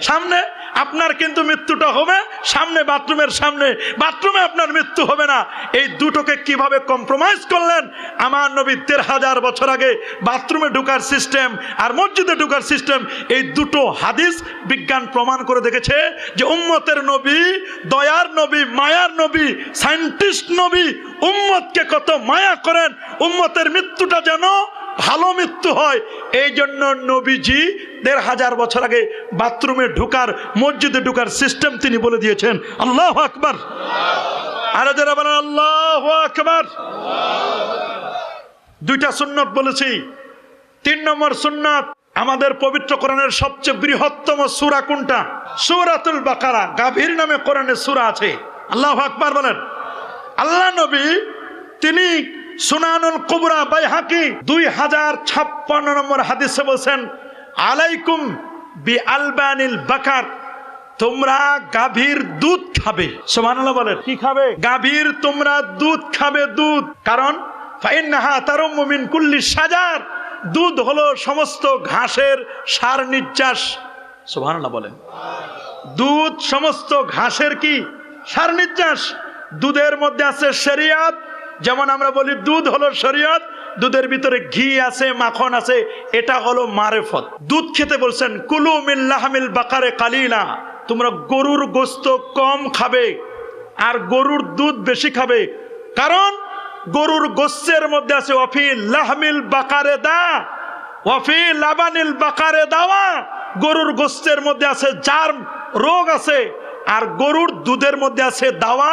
সামনে। আপনার কিন্তু মৃত্যুটা হবে সামনে, বাথরুমের সামনে, বাথরুমে আপনার মৃত্যু হবে না। এই দুটোকে কিভাবে কম্প্রোমাইজ করলেন আমার নবী ১৩,০০০ বছর আগে? বাথরুমে ঢোকার সিস্টেম আর মসজিদে ঢোকার সিস্টেম, এই দুটো হাদিস বিজ্ঞান প্রমাণ করে দেখেছে যে উম্মতের নবী, দয়ার নবী, মায়ার নবী, সায়েন্টিস্ট নবী উম্মতকে কত মায়া করেন, উম্মতের মৃত্যুটা যেন ভালো মৃত্যু হয়। এই জন্য নবীজি ১৫০০ বছর আগে বাথরুমে ঢোকার, মসজিদে ঢোকার সিস্টেম তিনি বলে দিয়েছেন। আল্লাহু আকবার। আর যারা বলেন আল্লাহু আকবার। দুইটা সুন্নত বলেছি। ৩ নম্বর সুন্নাত, আমাদের পবিত্র কোরআনের সবচেয়ে বৃহত্তম সূরা কোনটা? সূরাতুল বাকারা। গাভীর নামে কোরআনের সূরা আছে। আল্লাহু আকবার বলেন। আল্লাহ নবী তিনি সুনানুল কুবরা বাইহাকি ২০৫৬ নম্বর হাদিসে বলছেন, আলাইকুম বি আলবানিল বাকার, তোমরা গাভীর দুধ খাবে। সুবহানাল্লাহ বলেন। কি খাবে? গাভীর তোমরা দুধ খাবে, দুধ। কারণ ফাইন্নাহা তারুম্মু মিন কুল্লি শাজার, দুধ হলো সমস্ত ঘাসের সার নির্যাস। সুবহানাল্লাহ বলেন। দুধ সমস্ত ঘাসের কি? সার নির্যাস। দুধের মধ্যে আছে শরিয়ত, যেমন আমরা বলি দুধ হলো শরিয়ত, দুধের ভিতরে ঘি আছে, মাখন আছে, এটা হলো মারেফত। দুধ খেতে বলছেন কুলু মিন লাহমিল বাকারে কালিলা, তোমরা গরুর গোশত কম খাবে আর গরুর দুধ বেশি খাবে। কারণ গরুর গোশতের মধ্যে আছে ওয়াফি লাহমিল বাকারে দা ওয়াফি লাবানিল বাকারে দাওয়া, গরুর গোশতের মধ্যে আছে জার্ম, রোগ আছে, আর গরুর দুধের মধ্যে আছে দাওয়া,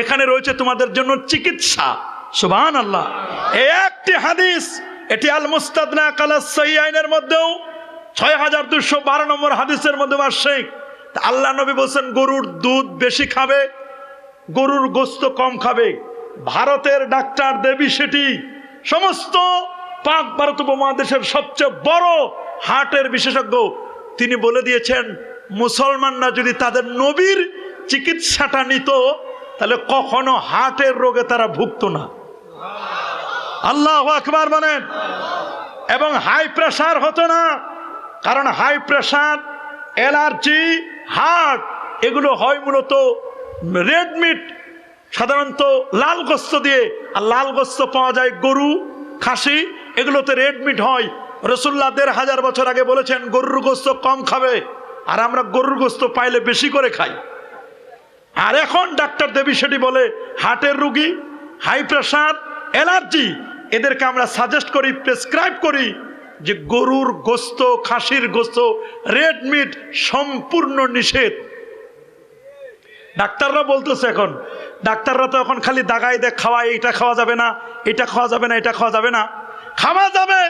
এখানে রয়েছে তোমাদের জন্য চিকিৎসা। সুবহানাল্লাহ। এই একটি হাদিস, এটি আল মুস্তাদরাক আলা সাহিহাইনের মধ্যেও ৬২১২ নম্বর হাদিসের মধ্যে আসছে। আল্লাহ নবী বলছেন গরুর দুধ বেশি খাবে, গরুর গোশত কম খাবে। ভারতের ডাক্তার দেবী শেঠি, সমস্ত পাক ভারত উপমহাদেশের সবচেয়ে বড় হার্টের বিশেষজ্ঞ, তিনি বলে দিয়েছেন মুসলমানরা যদি তাদের নবীর চিকিৎসাটা নিত তাহলে কখনো হার্টের রোগে তারা ভুগতো না। আল্লাহু আকবার বলেন। এবং হাই প্রেসার হতো না, কারণ হাই প্রেসার, অ্যালার্জি, হার্ট এগুলো হয় মূলত রেড মিট, সাধারণত লাল গোশত দিয়ে। আর লাল গোশত পাওয়া যায় গরু, খাসি, এগুলোতে রেড মিট হয়। রাসূলুল্লাহ ১৫০০ বছর আগে বলেছেন গরুর গোশত কম খাবে, আর আমরা গরুর গোশত পাইলে বেশি করে খাই। আর এখন ডাক্তার দেবী শেঠি বলে হার্টের রোগী, হাই প্রেসার, অ্যালার্জি, এদেরকে আমরা সাজেস্ট করি, প্রেসক্রাইব করি যে গরুর গোশত, খাসির গোশত, রেড মিট সম্পূর্ণ নিষেধ। ডাক্তাররা বলতেছে, এখন ডাক্তাররা তো এখন খালি দাগাই দেখ খাওয়ায়, এটা খাওয়া যাবে না, এটা খাওয়া যাবে না, এটা খাওয়া যাবে না। খাওয়া যাবে,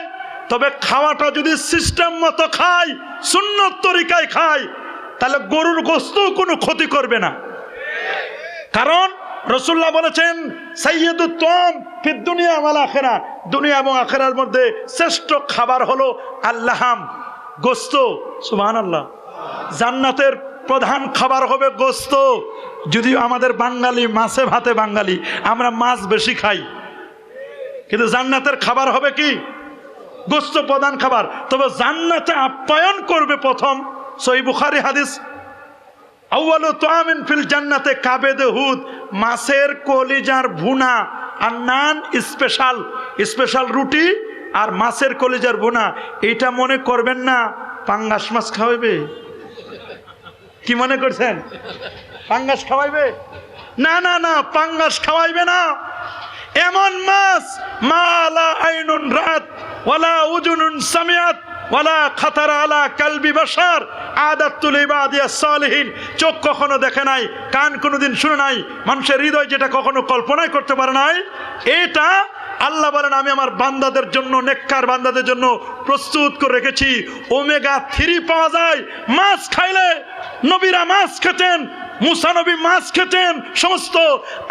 তবে খাওয়াটা যদি সিস্টেম মতো খায়, সুন্নত তরিকায় খায়, তাহলে গরুর গোশতও কোনো ক্ষতি করবে না। কারণ রাসূলুল্লাহ বলেছেন সাইয়্যিদুত তুআম ফিদ দুনিয়া ওয়াল আখিরা, দুনিয়া এবং আখিরার মধ্যে শ্রেষ্ঠ খাবার হলো আল্লাহাম, গোশত। সুবহানাল্লাহ। জান্নাতের প্রধান খাবার হবে গোশত। যদিও আমাদের বাঙালি মাছে ভাতে বাঙালি, আমরা মাছ বেশি খাই, কিন্তু জান্নাতের খাবার হবে কি? গোশত প্রধান খাবার। তবে জান্নাতে আপ্যায়ন করবে প্রথম, সহিহ বুখারী হাদিস, আউয়ালু তুআমিন ফিল জান্নাতে কাবেদে হুদ, মাছের কলিজার ভুনা আর নান, স্পেশাল স্পেশাল রুটি আর মাছের কলিজার ভুনা। এটা মনে করবেন না পাঙ্গাস মাছ খাওয়াইবে। কি মনে করছেন পাঙ্গাস খাওয়াইবে? না না না, পাঙ্গাস খাওয়াইবে না। এমন মাছ মালা আইনুন রাত ওয়ালা উজুনুন সামিয়াত ওয়ালা খাতারা আলা কালবি বাশার আদাতুল ইবাদিয়াস সালিহিন, চোখ কখনো দেখে নাই, কান কোনোদিন শুনে নাই, মানুষের হৃদয় যেটা কখনো কল্পনাই করতে পারে নাই, এটা আল্লাহ বলেন আমি আমার বান্দাদের জন্য, নেককার বান্দাদের জন্য প্রস্তুত করে রেখেছি। ওমেগা 3 পাওয়া যায় মাছ খাইলে। নবীরা মাছ খেতেন, মুসা নবী মাছ খেতেন, সমস্ত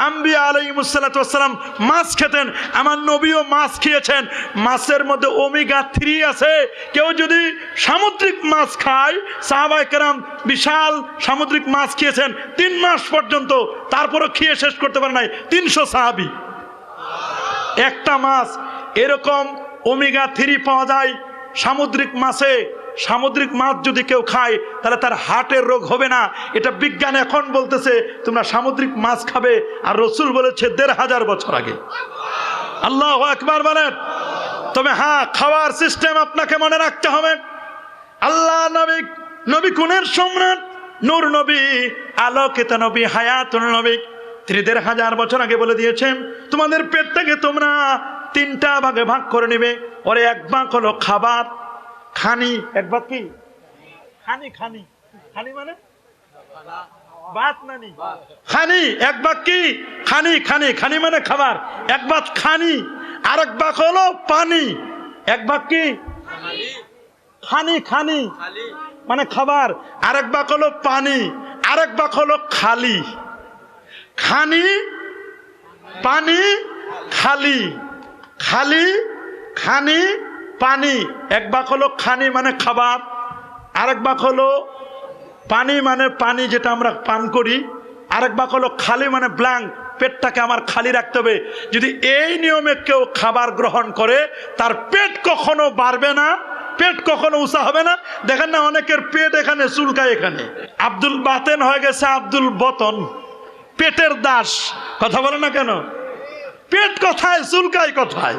আম্বিয়া আলাইহিমুস সালাতু ওয়াস সালাম মাছ খেতেন, আমার নবীও মাছ খেয়েছেন। মাছের মধ্যে ওমেগা 3 আছে। কেউ যদি সামুদ্রিক মাছ খায়, সাহাবায়ে কেরাম বিশাল সামুদ্রিক মাছ খেয়েছেন 3 মাস পর্যন্ত, তারপরও খেয়ে শেষ করতে পারে নাই 300 সাহাবী। একটা মাছ এরকম ওমেগা 3 পাওয়া যায় সামুদ্রিক মাছে। সামুদ্রিক মাছ যদি কেউ খায় তাহলে তার হার্টের রোগ হবে না। এটা বিজ্ঞান এখন বলতেছে তোমরা সামুদ্রিক মাছ খাবে, আর রসুল বলেছে 1500 বছর আগে। আল্লাহু আকবার বলেন। তবে হ্যাঁ, খাওয়ার সিস্টেম আপনাকে মনে রাখতে হবে। আল্লাহ নবী কুনের সম্রাট নূর নবী, আলোকিত নবী, হায়াতুল নবী, তিনি 1500 বছর আগে বলে দিয়েছেন তোমাদের পেটটাকে তোমরা 3টা ভাগে ভাগ করে নিবে। ওরে এক ভাগ হলো খাবার, খানি। এক ভাগ কি? খানি। খানি খানি মানে ভাত নানি খানি। এক ভাগ কি? খানি। খানি খানি মানে খাবার। এক ভাগ খানি, আর এক ভাগ হলো পানি। এক ভাগ কি? খানি। খানি মানে খাবার, আরেক ভাগ হলো পানি, আরেক ভাগ হলো খালি। খানি, পানি, খালি। খালি, খানি, পানি। এক ভাগ হলো খানি মানে খাবার, আরেক ভাগ হলো পানি মানে পানি যেটা আমরা পান করি, আরেক ভাগ হলো খালি মানে ব্ল্যাঙ্ক, পেটটাকে আমার খালি রাখতে হবে। যদি এই নিয়মে কেউ খাবার গ্রহণ করে তার পেট কখনো বাড়বে না, পেট কখনো উঁচা হবে না। দেখেন না অনেকের পেট এখানে চুলকায়, এখানে আব্দুল বাতেন হয়ে গেছে আব্দুল বতন, পেটের দাস। কথা বলে না কেন? পেট কোথায়, চুলকায় কোথায়?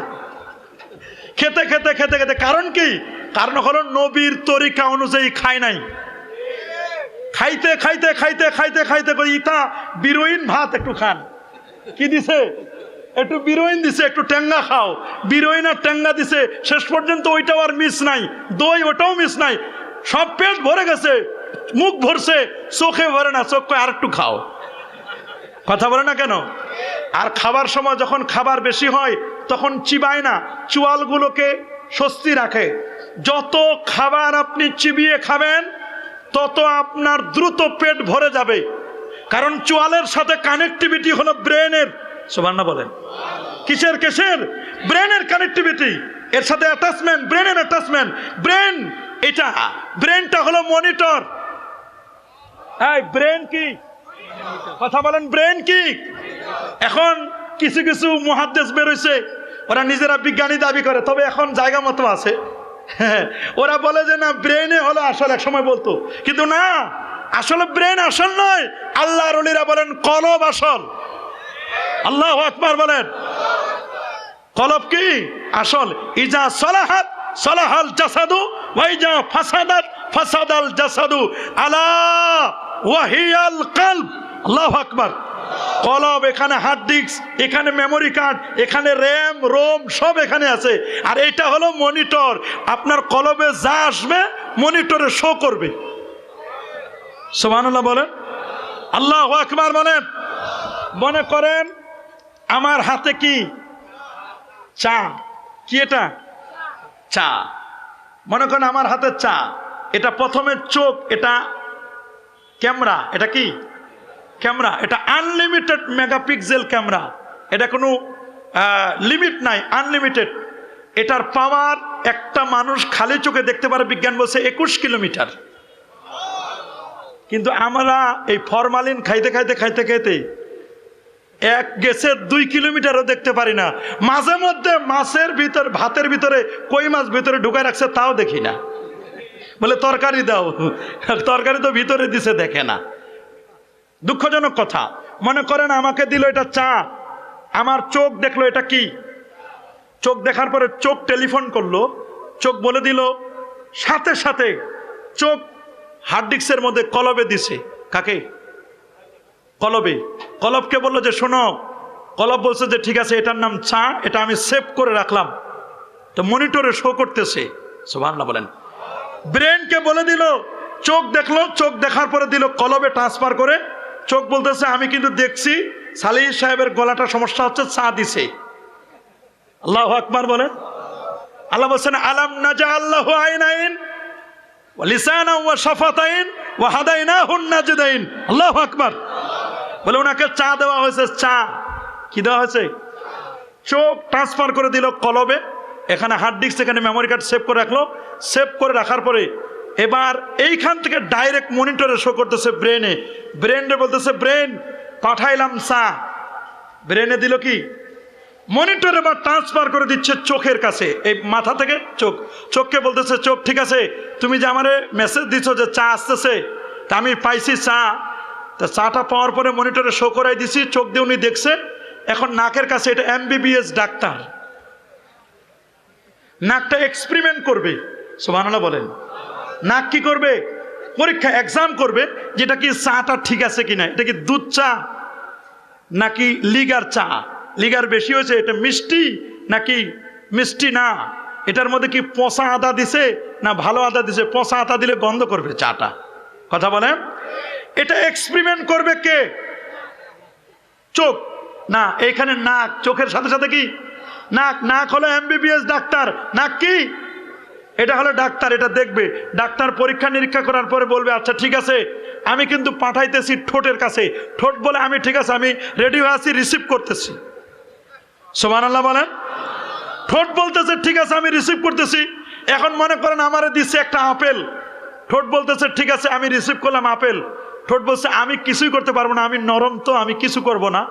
খেতে খেতে খেতে খেতে। কারণ কি? কারণ হলো নবীর তরিকা অনুযায়ী খায় নাই। খাইতে খাইতে খাইতে খাইতে খাইতে ইতা বিরোইন ভাত একটু খান। কি দিছে? একটু বিরোইন দিছে, একটু টেঙ্গা খাও। বিরোইন আর টেঙ্গা দিছে, শেষ পর্যন্ত ওইটাও আর মিস নাই, দই ওটাও মিস নাই। সব পেট ভরে গেছে, মুখ ভরছে, চোখে ভরে না, চোখ আর একটু খাও। কথা বলে না কেন? আর খাবার সময় যখন খাবার বেশি হয় তখন চিবায় না, চোয়ালগুলোকে স্বস্তি রাখে। যত খাবার আপনি চিবিয়ে খাবেন তত আপনার দ্রুত পেট ভরে যাবে, কারণ চোয়ালের সাথে কানেক্টিভিটি হলো ব্রেনের। সুবহানাল্লাহ বলেন। কিসের কিসের? ব্রেনের কানেক্টিভিটি, এর সাথে অ্যাটাচমেন্ট, ব্রেনের অ্যাটাচমেন্ট। ব্রেন এটা, ব্রেনটা হলো মনিটর। এই ব্রেন কি? কথা বলেন, ব্রেন কি? এখন কিছু কিছু মুহাদ্দিস বেরোইছে, ওরা নিজেরা বিজ্ঞানী দাবি করে, তবে এখন জায়গা মতো আছে। ওরা বলে যে না, ব্রেনে হলো আসল, এক সময় বলতো, কিন্তু না, আসলে ব্রেন আসল নয়। আল্লাহর ওলিরা বলেন কলব আসল। আল্লাহু আকবার বলেন। কলব কি? আসল। ইজা সালাহাত সালাহাল জাসাদু ওয়া ইজা ফাসাদাত ফাসাদাল জাসাদু আলা ওয়াহিয়াল কলব। আল্লাহু আকবার। কলব, এখানে হার্ড ডিস্ক, এখানে মেমোরি কার্ড, এখানে র্যাম রোম সব এখানে আছে। আর এটা হলো মনিটর। আপনার কলবে যা আসবে মনিটরে শো করবে। সুবহানাল্লাহ বলেন। আল্লাহু আকবার বলেন। মনে করেন আমার হাতে কি? চা। কি এটা? চা। মনে করেন আমার হাতে চা, এটা প্রথমে চোখ, এটা ক্যামেরা। এটা কি? ক্যামেরা। এটা আনলিমিটেড মেগাপিক্সেল ক্যামেরা, এটা কোনো লিমিট নাই, আনলিমিটেড। এটার পাওয়ার একটা মানুষ খালি চোখে দেখতে পারে, বিজ্ঞান বলছে 21 কিলোমিটার। কিন্তু আমরা এই ফরমালিন খাইতে খাইতে খাইতে খাইতে এক গেছের 2 কিলোমিটারও দেখতে পারি না। মাঝে মধ্যে মাছের ভিতর, ভাতের ভিতরে কই মাছ ভিতরে ঢুকায় রাখছে, তাও দেখি না। বলে তরকারি দাও, তরকারি তো ভিতরে দিছে, দেখে না। দুঃখজনক কথা। মনে করেন আমাকে দিল এটা চা, আমার চোখ দেখলো এটা কি। চোখ দেখার পরে চোখ টেলিফোন করলো, চোখ বলে দিল, সাথে সাথে চোখ হার্ড ডিস্কের মধ্যে কলবে দিছে। কাকে? কলবে। কলবকে বললো যে শোনো। কলব বলছে যে ঠিক আছে, এটার নাম চা, এটা আমি সেভ করে রাখলাম। তো মনিটরে শো করতেছে। সুবহানাল্লাহ বলেন। ব্রেনকে বলে দিল, চোখ দেখলো, চোখ দেখার পরে দিল কলবে ট্রান্সফার করে। চোখ বলতেছে আমি কিন্তু দেখছি সালিহ সাহেবের গলাটা সমস্যা হচ্ছে, চা দিছে। আল্লাহু আকবার বলেন। আল্লাহ বলছেন আলাম নাজআল লাহু আইনাইন ওয়া লিসানান ওয়া শাফাতাইন ওয়া হাদাইনাহুন নাজদাইন। আল্লাহু আকবার। বলে ওনাকে চা দেওয়া হয়েছে। চা কি দেওয়া হয়েছে? চোখ ট্রান্সফার করে দিল কলবে, এখানে হার্ড ডিস্ক, এখানে মেমোরি কার্ড সেভ করে রাখলো। সেভ করে রাখার পরে এবার এইখান থেকে ডাইরেক্ট মনিটরে শো করতেছে ব্রেনে। ব্রেনে বলতেছে ব্রেন পাঠাইলাম চা। ব্রেনে দিল কি? মনিটরে বা ট্রান্সফার করে দিচ্ছে চোখের কাছে, এই মাথা থেকে চোখকে বলতেছে, চোখ ঠিক আছে, তুমি যে আমারে মেসেজ দিচ্ছ যে চা আসতেছে, তা আমি পাইছি চা, তা চাটা পাওয়ার পরে মনিটরে শো করাই দিছি, চোখ দিয়ে উনি দেখছে। এখন নাকের কাছে, এটা MBBS ডাক্তার, নাকটা এক্সপেরিমেন্ট করবে। সুবহানাল্লাহ বলেন। নাক কি করবে? পরীক্ষা, এক্সাম করবে, যেটা কি চাটা ঠিক আছে কিনা, এটা কি দুধ চা নাকি লিগার চা, লিগার বেশি হয়েছে, এটা মিষ্টি নাকি মিষ্টি না, এটার মধ্যে কি পচা আদা দিছে না ভালো আদা দিছে, পচা আদা দিলে গন্ধ করবে চাটা। কথা বলেন। এটা এক্সপেরিমেন্ট করবে কে? চোখ না, এখানে নাক, চোখের সাথে সাথে কি নাক। নাক হলো MBBS ডাক্তার, নাক কি? এটা হলো ডাক্তার, এটা দেখবে। ডাক্তার পরীক্ষা নিরীক্ষা করার পরে বলবে আচ্ছা ঠিক আছে, আমি কিন্তু পাঠাইতেছি ঠোঁটের কাছে। ঠোঁট বলে আমি ঠিক আছে, আমি রেডি হয়ে আছি, রিসিভ করতেছি। সুবহানাল্লাহ বলেন। ঠোঁট বলতেছে ঠিক আছে আমি রিসিভ করতেছি। এখন মনে করেন আমারে দিচ্ছে একটা আপেল, ঠোঁট বলতেছে ঠিক আছে আমি রিসিভ করলাম আপেল। ঠোঁট বলছে আমি কিছুই করতে পারবো না, আমি নরম, তো আমি কিছু করব না।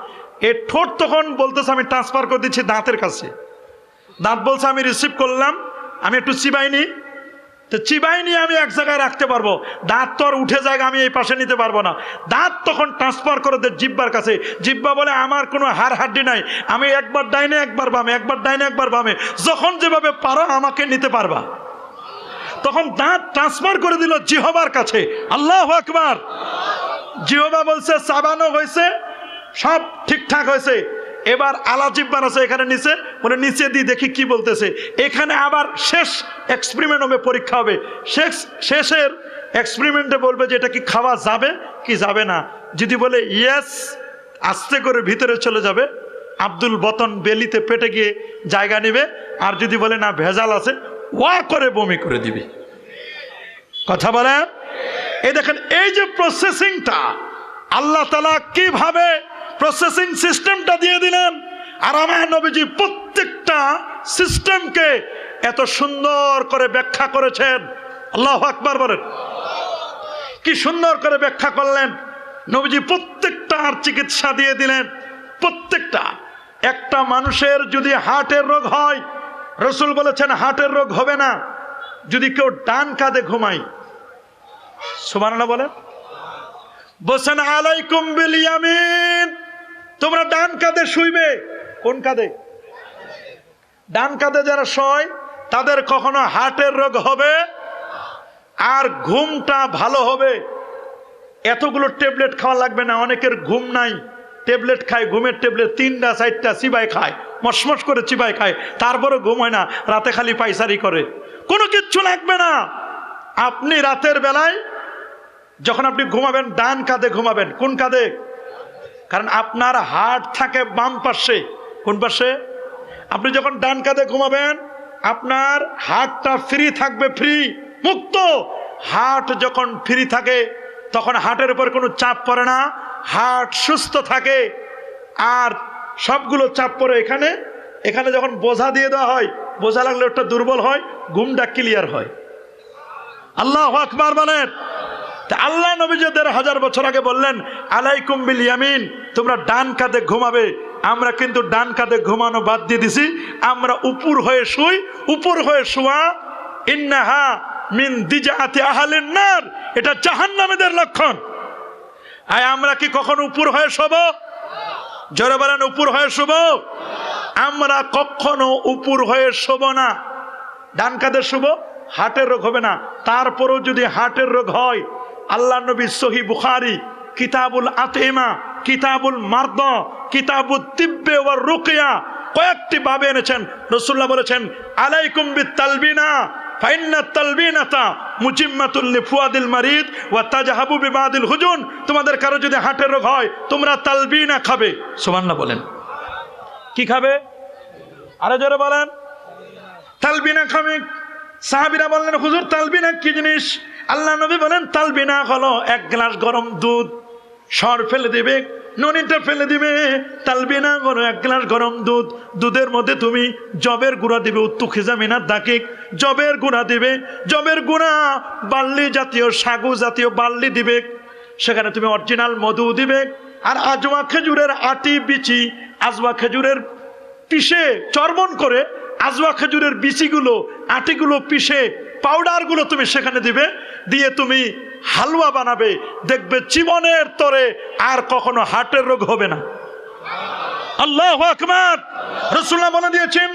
এই ঠোঁট তখন বলতেছে আমি ট্রান্সফার করে দিচ্ছি দাঁতের কাছে। দাঁত বলছে আমি রিসিভ করলাম, আমি একটু চিবাইনি, তো চিবাইনি আমি এক জায়গায় রাখতে পারবো। দাঁত তো আর উঠে জায়গা আমি এই পাশে নিতে পারবো না। দাঁত তখন ট্রান্সফার করে দেয় জিহ্বার কাছে। জিহ্বা বলে আমার কোনো হাড় হাড্ডি নাই, আমি একবার ডাইনে একবার বামে, একবার ডাইনে একবার বামে, যখন যেভাবে পারো আমাকে নিতে পারবা। তখন দাঁত ট্রান্সফার করে দিল জিহ্বার কাছে। আল্লাহু আকবার। জিহ্বা বলছে চাবানো হয়েছে, সব ঠিকঠাক হয়েছে, এবার আলা জিহ্বার আছে এখানে নিচে, বলে নিচে দিয়ে দেখি কি বলতেছে। এখানে আবার শেষ এক্সপেরিমেন্ট হবে, পরীক্ষা হবে। শেষের এক্সপেরিমেন্টে বলবে যে এটা কি খাওয়া যাবে কি যাবে না। যদি বলে ইয়েস, আস্তে করে ভিতরে চলে যাবে, আব্দুল বতন বেলিতে পেটে গিয়ে জায়গা নেবে। আর যদি বলে না ভেজাল আছে, ওয়া করে বমি করে দিবে। কথা বলেন। এই দেখেন, এই যে প্রসেসিংটা আল্লাহ তাআলা কিভাবে প্রসেসিং সিস্টেমটা দিয়ে দিলেন। আর আমার নবীজি প্রত্যেকটা সিস্টেমকে এত সুন্দর করে ব্যাখ্যা করেছেন। আল্লাহু আকবার বলেন। কি সুন্দর করে ব্যাখ্যা করলেন নবীজি, প্রত্যেকটার চিকিৎসা দিয়ে দিলেন। প্রত্যেকটা। একটা মানুষের যদি হার্টের রোগ হয়, রাসূল বলেছেন হার্টের রোগ হবে না যদি কেউ ডান কাঁধে ঘুমায়। সুবহানাল্লাহ বলেন। বসেন আলাইকুম বিল ইয়ামিন, তোমরা ডান কাঁধে শুইবে। কোন কাঁধে? ডান কাঁধে যারা শয় তাদের কখনো হার্টের রোগ হবে আর ঘুমটা ভালো হবে। এতগুলো ট্যাবলেট খাওয়া লাগবে না। অনেকের ঘুম নাই, ট্যাবলেট খায়, ঘুমের ট্যাবলেট 3টা 4টা চিবাই খায়, মশমশ করে চিবাই খায়, তারপরে ঘুম হয় না, রাতে খালি পায়চারি করে। কোনো কিচ্ছু লাগবে না। আপনি রাতের বেলায় যখন আপনি ঘুমাবেন ডান কাঁধে ঘুমাবেন। কোন কাঁধে? কারণ আপনার হার্ট থাকে বাম পাশে। কোন পাশে? আপনি যখন ডান কাঁধে ঘুমাবেন আপনার হার্টটা ফ্রি থাকবে, ফ্রি, মুক্ত। হার্ট যখন ফ্রি থাকে তখন হার্টের উপর কোনো চাপ পড়ে না, হার্ট সুস্থ থাকে। আর সবগুলো চাপ পড়ে এখানে। এখানে যখন বোঝা দিয়ে দেওয়া হয়, বোঝা লাগলে ওটা দুর্বল হয়, ঘুমটা ক্লিয়ার হয়। আল্লাহু আকবার বলেন। আল্লাহ নবী যে ১৫০০ বছর আগে বললেন আলাইকুম বিল ইয়ামিন, তোমরা ডান কাঁধে ঘুমাবে। আমরা কিন্তু ডান কাঁধে ঘুমানো বাদ দিয়ে দিছি, আমরা উপর হয়ে শুই। উপর হয়ে শোয়া ইন্নাহা মিন দিজাতি আহলিন নার, এটা জাহান্নামীদের লক্ষণ। আয় আমরা কি কখনো উপর হয়ে শোব? জোরে বলেন, উপর হয়ে শোব? আমরা কখনো উপর হয়ে শোব না। ডান কাঁধে শুব, হার্টের রোগ হবে না। তারপরেও যদি হার্টের রোগ হয়, আল্লাহ নবী সহিহ বুখারী কিতাবুল আতিমা, কিতাবুল মারদ, কিতাবুত তিব্বে ওয়ার রুকিয়া কয়েকটি ভাবে এনেছেন। রাসূলুল্লাহ বলেছেন আলাইকুম বিত তালবিনা ফাইন্না তালবিনাতা মুজিম্মাতুল লিফুয়াদিল মারিদ ওয়া তাজহাবু বিবাদিল হুজুন। তোমাদের কারো যদি হার্টের রোগ হয় তোমরা তালবিনা খাবে। সুবহানাল্লাহ বলেন। কি খাবে? আরে জোরে বলেন। তালবিনা খাবে। সাহাবীরা বললেন হুজুর তালবিনা কি জিনিস? আল্লাহ নবী বলেন তালবিনা হলো 1 গ্লাস গরম দুধ, সর ফেলে দিবে, ননিটা ফেলে দিবে। তালবিনা হলো 1 গ্লাস গরম দুধ, দুধের মধ্যে তুমি জবের গুঁড়া দিবে, উত্তু খিজামিনার দাকিক, জবের গুঁড়া দিবে। জবের গুঁড়া বার্লি জাতীয়, সাগু জাতীয় বার্লি দিবে, সেখানে তুমি অরিজিনাল মধু দিবে। আর আজওয়া খেজুরের আটি বিচি, আজওয়া খেজুরের পিষে চর্বণ করে আজওয়া খেজুরের বিচিগুলো আটিগুলো পিষে পাউডারগুলো তুমি সেখানে দিবে, দিয়ে তুমি হালুয়া বানাবে, দেখবে জীবনের তরে আর কখনো হার্টের রোগ হবে না। আল্লাহু আকবার। রাসূলুল্লাহ বলে দিয়েছেন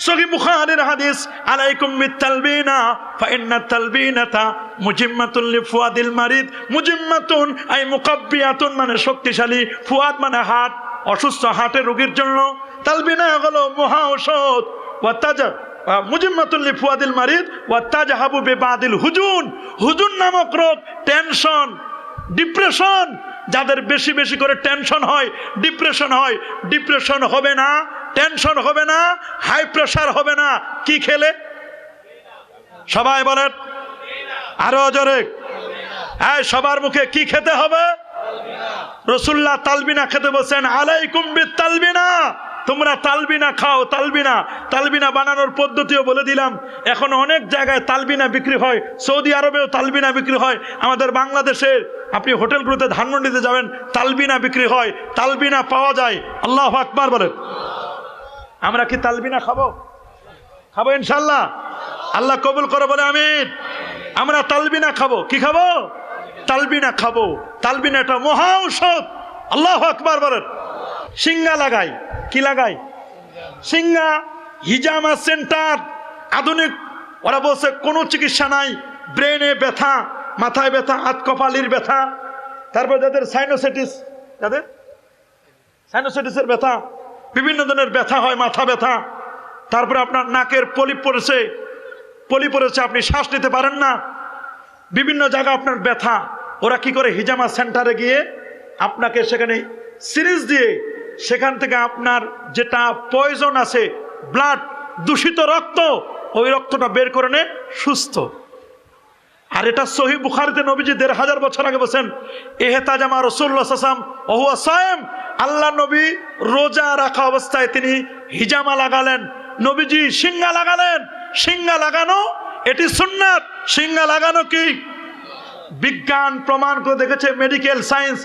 সহিহ বুখারীর হাদিস, আলাইকুম বিতালবিনা ফাইন্না তালবিনাতা মুজিম্মাতুন লিফুয়াদিল মারিদ। মুজিম্মাতুন আই মুকাব্বিয়াতুন মানে শক্তিশালী, ফুয়াদ মানে হার্ট, অসুস্থ হার্টের রোগীর জন্য তালবিনা হলো মহা ঔষধ। ওয়াতাজা মুজিম্মাতুন লিফুয়াদিল মারিদ ওয়াতাজহাবু বিবাদিল হুজুন। হুজুন নামক রোগ, টেনশন, ডিপ্রেশন, যাদের বেশি বেশি করে টেনশন হয়, ডিপ্রেশন হয়, ডিপ্রেশন হবে না, টেনশন হবে না, হাই প্রেশার হবে না কি খেলে? সবাই বলেন আরো জোরে, হ্যাঁ সবার মুখে কি খেতে হবে? রাসূলুল্লাহ তালবিনা খেতে বলছেন, আলাইকুম বিতালবিনা, তোমরা তালবিনা খাও। তালবিনা, তালবিনা বানানোর পদ্ধতিও বলে দিলাম। এখন অনেক জায়গায় তালবিনা বিক্রি হয়, সৌদি আরবেও তালবিনা বিক্রি হয়, আমাদের বাংলাদেশের আপনি হোটেলগুলোতে ধানমন্ডিতে যাবেন তালবিনা বিক্রি হয়, তালবিনা পাওয়া যায়। আল্লাহু আকবার বলেন। আমরা কি তালবিনা খাবো? খাবো ইনশাআল্লাহ, আল্লাহ কবুল করে বলে আমিন। আমরা তালবিনা খাবো। কি খাবো? তালবিনা খাবো। তালবিনা এটা মহা ঔষধ। আল্লাহু আকবার বলেন। সিঙ্গা লাগাই, কি লাগাই? সিঙ্গা। হিজামা সেন্টার আধুনিক, ওরা বলছে কোনো চিকিৎসা নাই, ব্রেনে ব্যথা, মাথায় ব্যথা, হাত কপালির ব্যথা, তারপর যাদের সাইনোসাইটিস, যাদের সাইনোসাইটিসের ব্যথা, বিভিন্ন ধরনের ব্যথা হয়, মাথা ব্যথা, তারপরে আপনার নাকের পলিপ পড়েছে, আপনি শ্বাস নিতে পারেন না, বিভিন্ন জায়গা আপনার ব্যথা, ওরা কি করে? হিজামা সেন্টারে গিয়ে আপনাকে সেখানে সিরিজ দিয়ে সেখান থেকে আপনার যেটা পয়জন আছে, ব্লাড, দূষিত রক্ত, ওই রক্তটা বের করে নে, সুস্থ। আর এটা সহিহ বুখারীতে নবীজি ১৫০০ বছর আগে বলেন, ইহতাজামা রাসূলুল্লাহ সাল্লাল্লাহু আলাইহি ওয়াসাল্লাম ওয়া হুয়া সায়েম। আল্লাহ নবী রোজা রাখা অবস্থায় তিনি হিজামা লাগালেন, নবীজি সিঙ্গা লাগালেন। সিঙ্গা লাগানো এটি সুন্নাত। সিঙ্গা লাগানো কি? বিজ্ঞান প্রমাণ করে দেখেছে, মেডিকেল সায়েন্স।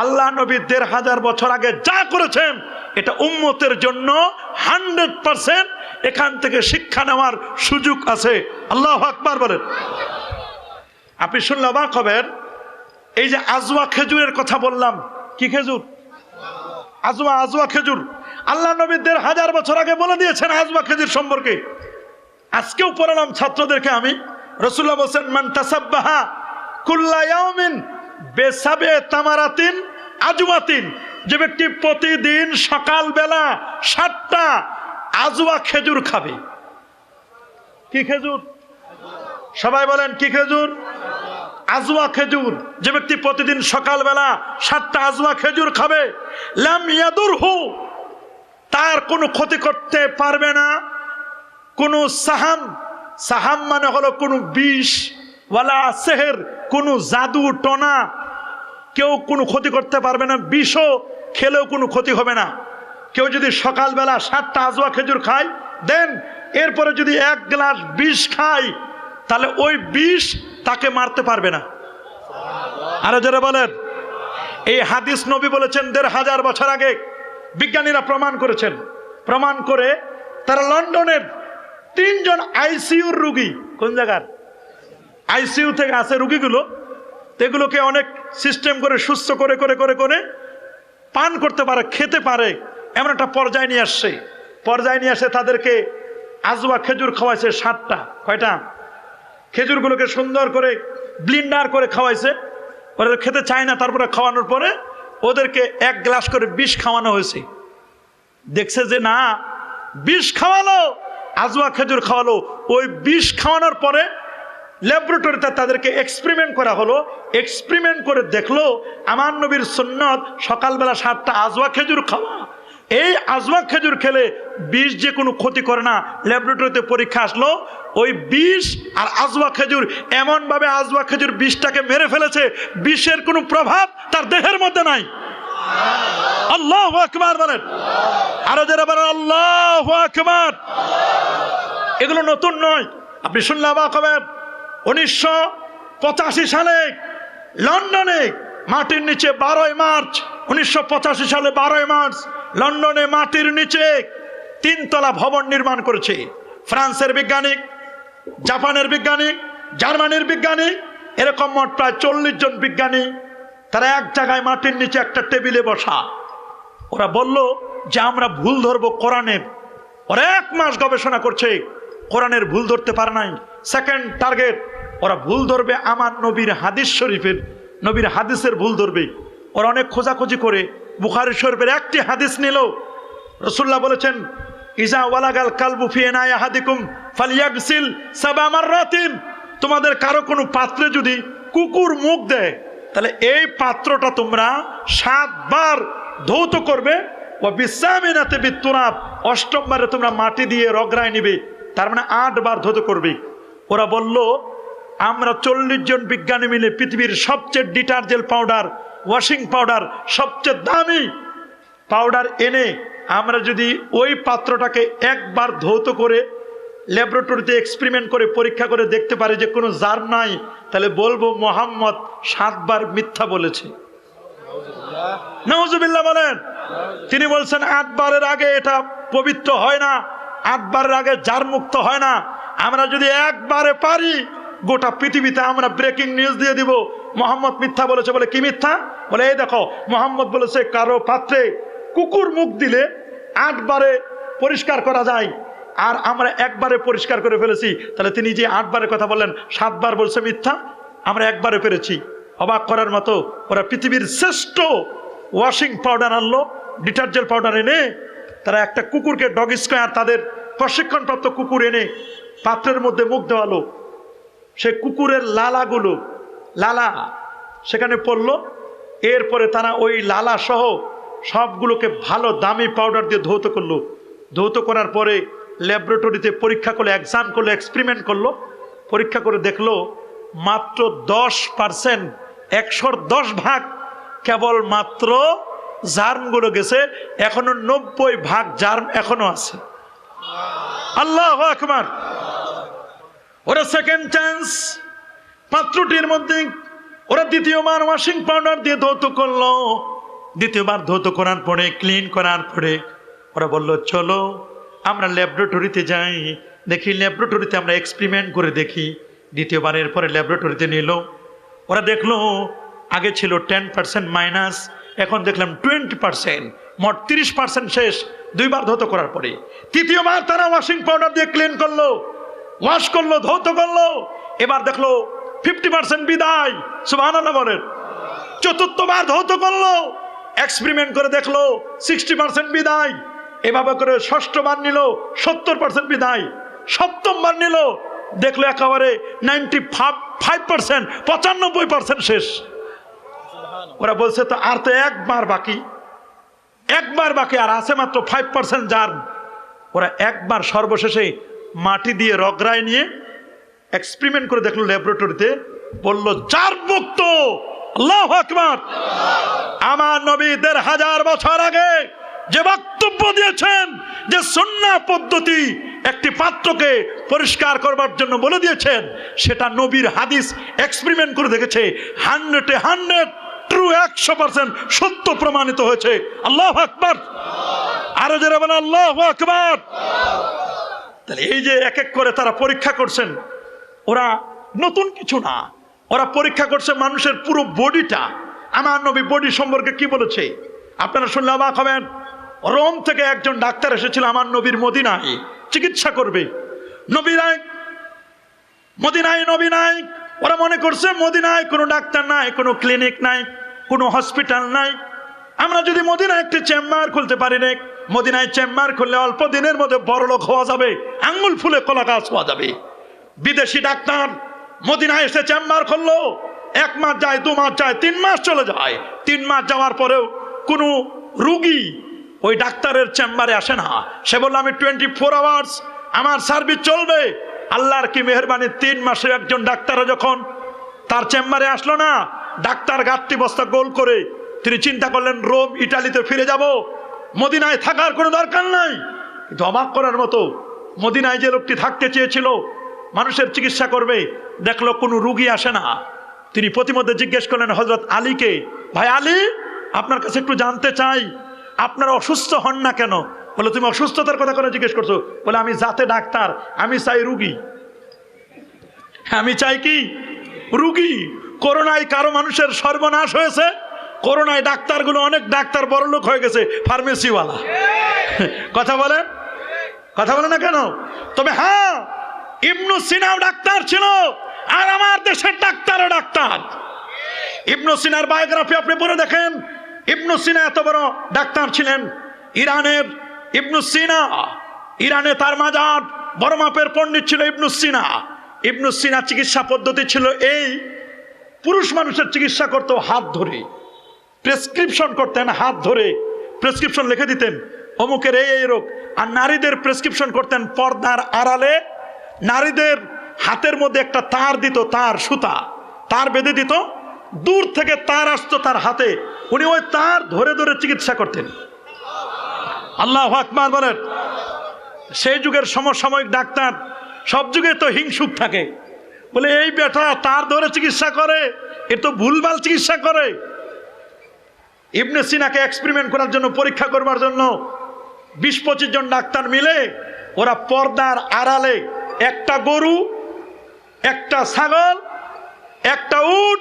আল্লাহ নবী ১৫০০ বছর আগে যা করেছেন এটা উম্মতের জন্য 100%। এখান থেকে শিক্ষা নেওয়ার সুযোগ আছে। আল্লাহু আকবার বলেন। আপনি শুনলে অবাক হবেন, এই যে আজওয়া খেজুরের কথা বললাম, কি খেজুর? আজওয়া খেজুর। আল্লাহ নবী ১৫০০ বছর আগে বলে দিয়েছেন আজওয়া খেজুর সম্পর্কে। আজকেও পড়ালাম ছাত্রদেরকে আমি। রাসূলুল্লাহ বলেন, মান তাসাব্বাহা কুল্লা ইয়াউমিন বিসাবে তামারাতিন আজওয়াতিন, যে ব্যক্তি প্রতিদিন সকালবেলা 7টা আজওয়া খেজুর খাবে। কি খেজুর? সবাই বলেন কি খেজুর? আজওয়া খেজুর। যে ব্যক্তি প্রতিদিন সকালবেলা 7টা আজওয়া খেজুর খাবে, লাম ইয়াদুরহু, তার কোনো ক্ষতি করতে পারবে না। কোনো সাহাম, সাহাম মানে হলো কোনো বিষ, ওয়ালা সেহের, কোনো জাদু টনা, কেউ কোনো ক্ষতি করতে পারবে না। বিষও খেলেও কোনো ক্ষতি হবে না। কেউ যদি সকালবেলা 7টা আজওয়া খেজুর খায় দেন, এরপরে যদি 1 গ্লাস বিষ খায়, তাহলে ওই বিষ তাকে মারতে পারবে না। আরো যারা বলেন, এই হাদিস নবী বলেছেন ১৫০০ বছর আগে। বিজ্ঞানীরা প্রমাণ করেছেন। প্রমাণ করে তারা লন্ডনের 3 জন আইসিইউর রুগী, কোন জায়গার আইসিইউ থেকে আসে রুগীগুলো, এগুলোকে অনেক সিস্টেম করে সুস্থ করে করে করে করে পান করতে পারে, খেতে পারে, এমন একটা পর্যায়ে নিয়ে আসছে। পর্যায়ে নিয়ে আসে তাদেরকে আজওয়া খেজুর খাওয়াইছে 7টা। কয়টা? খেজুরগুলোকে সুন্দর করে ব্লিন্ডার করে খাওয়াইছে। ওরা খেতে চায় না, তারপরে খাওয়ানোর পরে ওদেরকে 1 গ্লাস করে বিষ খাওয়ানো হয়েছে। দেখছে যে না, বিষ খাওয়ালো, আজওয়া খেজুর খাওয়ালো। ওই বিষ খাওয়ানোর পরে ল্যাবরেটরিতে তাদেরকে এক্সপেরিমেন্ট করা হলো। এক্সপেরিমেন্ট করে দেখলো আমার নবীর সুন্নত সকালবেলা 7টা আজওয়া খেজুর খাওয়া। এই আজওয়া খেজুর খেলে বিষ যে কোনো ক্ষতি করে না। ল্যাবরেটরিতে পরীক্ষা আসলো, ওই বিষ আর আজওয়া খেজুর এমনভাবে আজওয়া খেজুর বিষটাকে মেরে ফেলেছে, বিষের কোনো প্রভাব তার দেহের মধ্যে নাই। আল্লাহু আকবার বলেন। আরো যারা বলেন আল্লাহু আকবার। এগুলো নতুন নয়, আপনি শুনলে অবাক হবেন। 1985 সালে লন্ডনে মাটির নিচে 12ই মার্চ, 1985 সালে 12ই মার্চ লন্ডনে মাটির নিচে 3 তলা ভবন নির্মাণ করেছে। ফ্রান্সের বিজ্ঞানী, জাপানের বিজ্ঞানী, জার্মানির বিজ্ঞানী, এরকম মোট প্রায় 40 জন বিজ্ঞানী, তারা এক জায়গায় মাটির নিচে একটা টেবিলে বসা। ওরা বলল যে আমরা ভুল ধরবো কোরআনের। ওরা 1 মাস গবেষণা করছে, কোরআনের ভুল ধরতে পারে নাই। সেকেন্ড টার্গেট, ওরা ভুল ধরবে আমার নবীর হাদিস শরীফের, নবীর হাদিসের ভুল ধরবে। ওরা অনেক খোঁজাখুঁজি করে বুখারী শরীফের একটি হাদিস নিল। রাসূলুল্লাহ বলেছেন, ইজা ওয়ালাগাল কালবু ফি ইনাই আহাদিকুম ফালিয়াগসিল 7 মাররাতিন। তোমাদের কারো কোনো পাত্রে যদি কুকুর মুখ দেয়, তাহলে এই পাত্রটা তোমরা 7 বার ধৌত করবে। ও বিসামিনাতে বিতুরাব, 8ম বারে তোমরা মাটি দিয়ে রগড়ায় নিবে, তার মানে 8 বার ধৌত করবে। ওরা বলল আমরা 40 জন বিজ্ঞানী মিলে পৃথিবীর সবচেয়ে ডিটারজেন্ট পাউডার, ওয়াশিং পাউডার, সবচেয়ে দামি পাউডার এনে আমরা যদি ওই পাত্রটাকে 1 বার ধৌত করে ল্যাবরেটরিতে এক্সপেরিমেন্ট করে পরীক্ষা করে দেখতে পারি যে কোনো জার্ম নাই, তাহলে বলবো মুহাম্মদ 7 বার মিথ্যা বলেছে। নাউজুবিল্লাহ বলেন। তিনি বলছেন 8 বারের আগে এটা পবিত্র হয় না, 8 বারের আগে জার্ম মুক্ত হয় না। আমরা যদি 1 বারে পারি, গোটা পৃথিবীতে আমরা ব্রেকিং নিউজ দিয়ে দিব মুহাম্মদ মিথ্যা বলেছে। বলে কি মিথ্যা? বলে এই দেখো মুহাম্মদ বলেছে কারো পাত্রে কুকুর মুখ দিলে 8 বারে পরিষ্কার করা যায়, আর আমরা 1 বারে পরিষ্কার করে ফেলেছি। তাহলে তিনি যে 8 বারের কথা বললেন, 7 বার বলছে মিথ্যা, আমরা 1 বারে পেরেছি। অবাক করার মতো ওরা পৃথিবীর শ্রেষ্ঠ ওয়াশিং পাউডার আনলো, ডিটারজেন্ট পাউডার এনে তারা একটা কুকুরকে ডগ স্কোয়ার, তাদের প্রশিক্ষণপ্রাপ্ত কুকুর এনে পাত্রের মধ্যে মুখ দেওয়ালো। সে কুকুরের লালাগুলো, লালা সেখানে পড়লো। এরপরে তারা ওই লালা সহ সবগুলোকে ভালো দামি পাউডার দিয়ে ধৌত করলো। ধৌত করার পরে ল্যাবরেটরিতে পরীক্ষা করলো, এক্সাম করলো, এক্সপেরিমেন্ট করলো। পরীক্ষা করে দেখলো মাত্র 10%, 100-র 10 ভাগ কেবল মাত্র জার্মগুলো গেছে, এখনো 90 ভাগ জার্ম এখনো আছে। আল্লাহু আকবার। ওরা সেকেন্ড চান্স, পাত্রটির মধ্যে ওরা দ্বিতীয়বার ওয়াশিং পাউডার দিয়ে ধৌত করলো। দ্বিতীয়বার ধৌত করার পরে, ক্লিন করার পরে ওরা বলল চলো আমরা ল্যাবরেটরিতে যাই, দেখি ল্যাবরেটরিতে আমরা এক্সপেরিমেন্ট করে দেখি। দ্বিতীয়বারের পরে ল্যাবরেটরিতে নিল। ওরা দেখলো আগে ছিল 10% মাইনাস, এখন দেখলাম 20%, মোট 30% শেষ 2 বার ধৌত করার পরে। তৃতীয়বার তারা ওয়াশিং পাউডার দিয়ে ক্লিন করলো, ওয়াশ করলো, ধৌত করলো। এবার দেখলো 50% বিদায়, সুবহানাল্লাহ বলেন। চতুর্থবার ধৌত করলো, এক্সপেরিমেন্ট করে দেখলো 60% বিদায়। এভাবে করে 6ষ্ঠবার নিল, 70% বিদায়। 7ম নিল, দেখলো একেবারে 95%, 95% শেষ। ওরা বলছে তো আর তো 1 বার বাকি, 1 বার বাকি, আর আছে মাত্র 5% জার্ম। ওরা 1 বার সর্বশেষে মাটি দিয়ে রগড়ায় নিয়ে এক্সপেরিমেন্ট করে দেখলো ল্যাবরেটরিতে, বললো জার্ম মুক্ত। আল্লাহু আকবার। আমার নবী 1500 বছর আগে যে বক্তব্য দিয়েছেন, যে সুন্নাহ পদ্ধতি একটি পাত্রকে পরিষ্কার করবার জন্য বলে দিয়েছেন, সেটা নবীর হাদিস এক্সপেরিমেন্ট করে দেখেছে, 100 ট্রু, 100% সত্য প্রমাণিত হয়েছে। আল্লাহু আকবার। আরো যারা বলেন আল্লাহু আকবার। তাহলে এই যে এক এক করে তারা পরীক্ষা করছেন, ওরা নতুন কিছু না, ওরা পরীক্ষা করছে মানুষের পুরো বডিটা। আমার নবী বডি সম্পর্কে কি বলেছে আপনারা শুনলে অবাক হবেন। রোম থেকে একজন ডাক্তার এসেছিল আমার নবীর মদিনায় চিকিৎসা করবে। মদিনায় ওরা মনে করছে মদিনায় কোনো ডাক্তার নাই, কোনো ক্লিনিক নাই, কোনো হসপিটাল নাই। আমরা যদি মদিনায় একটি চেম্বার খুলতে পারি না, মদিনায় চেম্বার খুললে অল্প দিনের মধ্যে বড়লোক হওয়া যাবে, আঙ্গুল ফুলে কলা গাছ হওয়া যাবে। বিদেশি ডাক্তার মদিনায় এসে চেম্বার খুললো, 1 মাস যায়, 2 মাস যায়, 3 মাস চলে যায়। 3 মাস যাওয়ার পরেও কোনো রুগী ওই ডাক্তারের চেম্বারে আসে না। সে বলল আমি 24 আওয়ার্স আমার সার্ভিস চলবে। আল্লাহর কি মেহেরবানি, 3 মাসে একজন ডাক্তারও যখন তার চেম্বারে আসলো না, ডাক্তার গাঁটটি বস্তা গোল করে তিনি চিন্তা করলেন রোম, ইটালিতে ফিরে যাব, মদিনায় থাকার কোনো দরকার নাই। কিন্তু অবাক করার মতো, মদিনায় যে লোকটি থাকতে চেয়েছিল, মানুষের চিকিৎসা করবে, দেখলো কোনো রুগী আসে না। তিনি প্রতিমধ্যে জিজ্ঞেস করলেন হযরত আলীকে, ভাই আলী, আপনার কাছে একটু জানতে চাই আপনারা অসুস্থ হন না কেন? বলে তুমি অসুস্থতার কথা করে জিজ্ঞেস করছো? বলে আমি জাতে ডাক্তার, আমি চাই রুগী। আমি চাই কি? রুগী। করোনায় কারো মানুষের সর্বনাশ হয়েছে? করোনায় ডাক্তারগুলো, অনেক ডাক্তার বড়লোক হয়ে গেছে, ফার্মেসিওয়ালা। কথা বলেন, কথা বলে না কেন? তবে হ্যাঁ, ইবনু সিনাও ডাক্তার ছিল, আর আমার দেশের ডাক্তারও ডাক্তার। ইবনু সিনার বায়োগ্রাফি আপনি পড়ে দেখেন। ইবনু সিনা এত বড় ডাক্তার ছিলেন। ইরানের ইবনু সিনা, ইরানে তার মাজার, বড় মাপের পণ্ডিত ছিল ইবনু সিনা। ইবনু সিনা চিকিৎসা পদ্ধতি ছিল এই, পুরুষ মানুষের চিকিৎসা করতো হাত ধরে, প্রেসক্রিপশন করতেন হাত ধরে, প্রেসক্রিপশন লিখে দিতেন অমুকের এই রোগ। আর নারীদের প্রেসক্রিপশন করতেন পর্দার আড়ালে। নারীদের হাতের মধ্যে একটা তার দিত, তার সুতা, তার বেঁধে দিত, দূর থেকে তার আসতো তার হাতে, উনি ওই তার ধরে ধরে চিকিৎসা করতেন। আল্লাহু আকবার বলেন। সেই যুগের সমসাময়িক ডাক্তার, সব যুগে তো হিংসুক থাকে, বলে এই বেটা তার ধরে চিকিৎসা করে, এ তো ভুলভাল চিকিৎসা করে। ইবনে সিনাকে এক্সপেরিমেন্ট করার জন্য, পরীক্ষা করবার জন্য 20-25 জন ডাক্তার মিলে ওরা পর্দার আড়ালে একটা গরু, একটা ছাগল, একটা উট,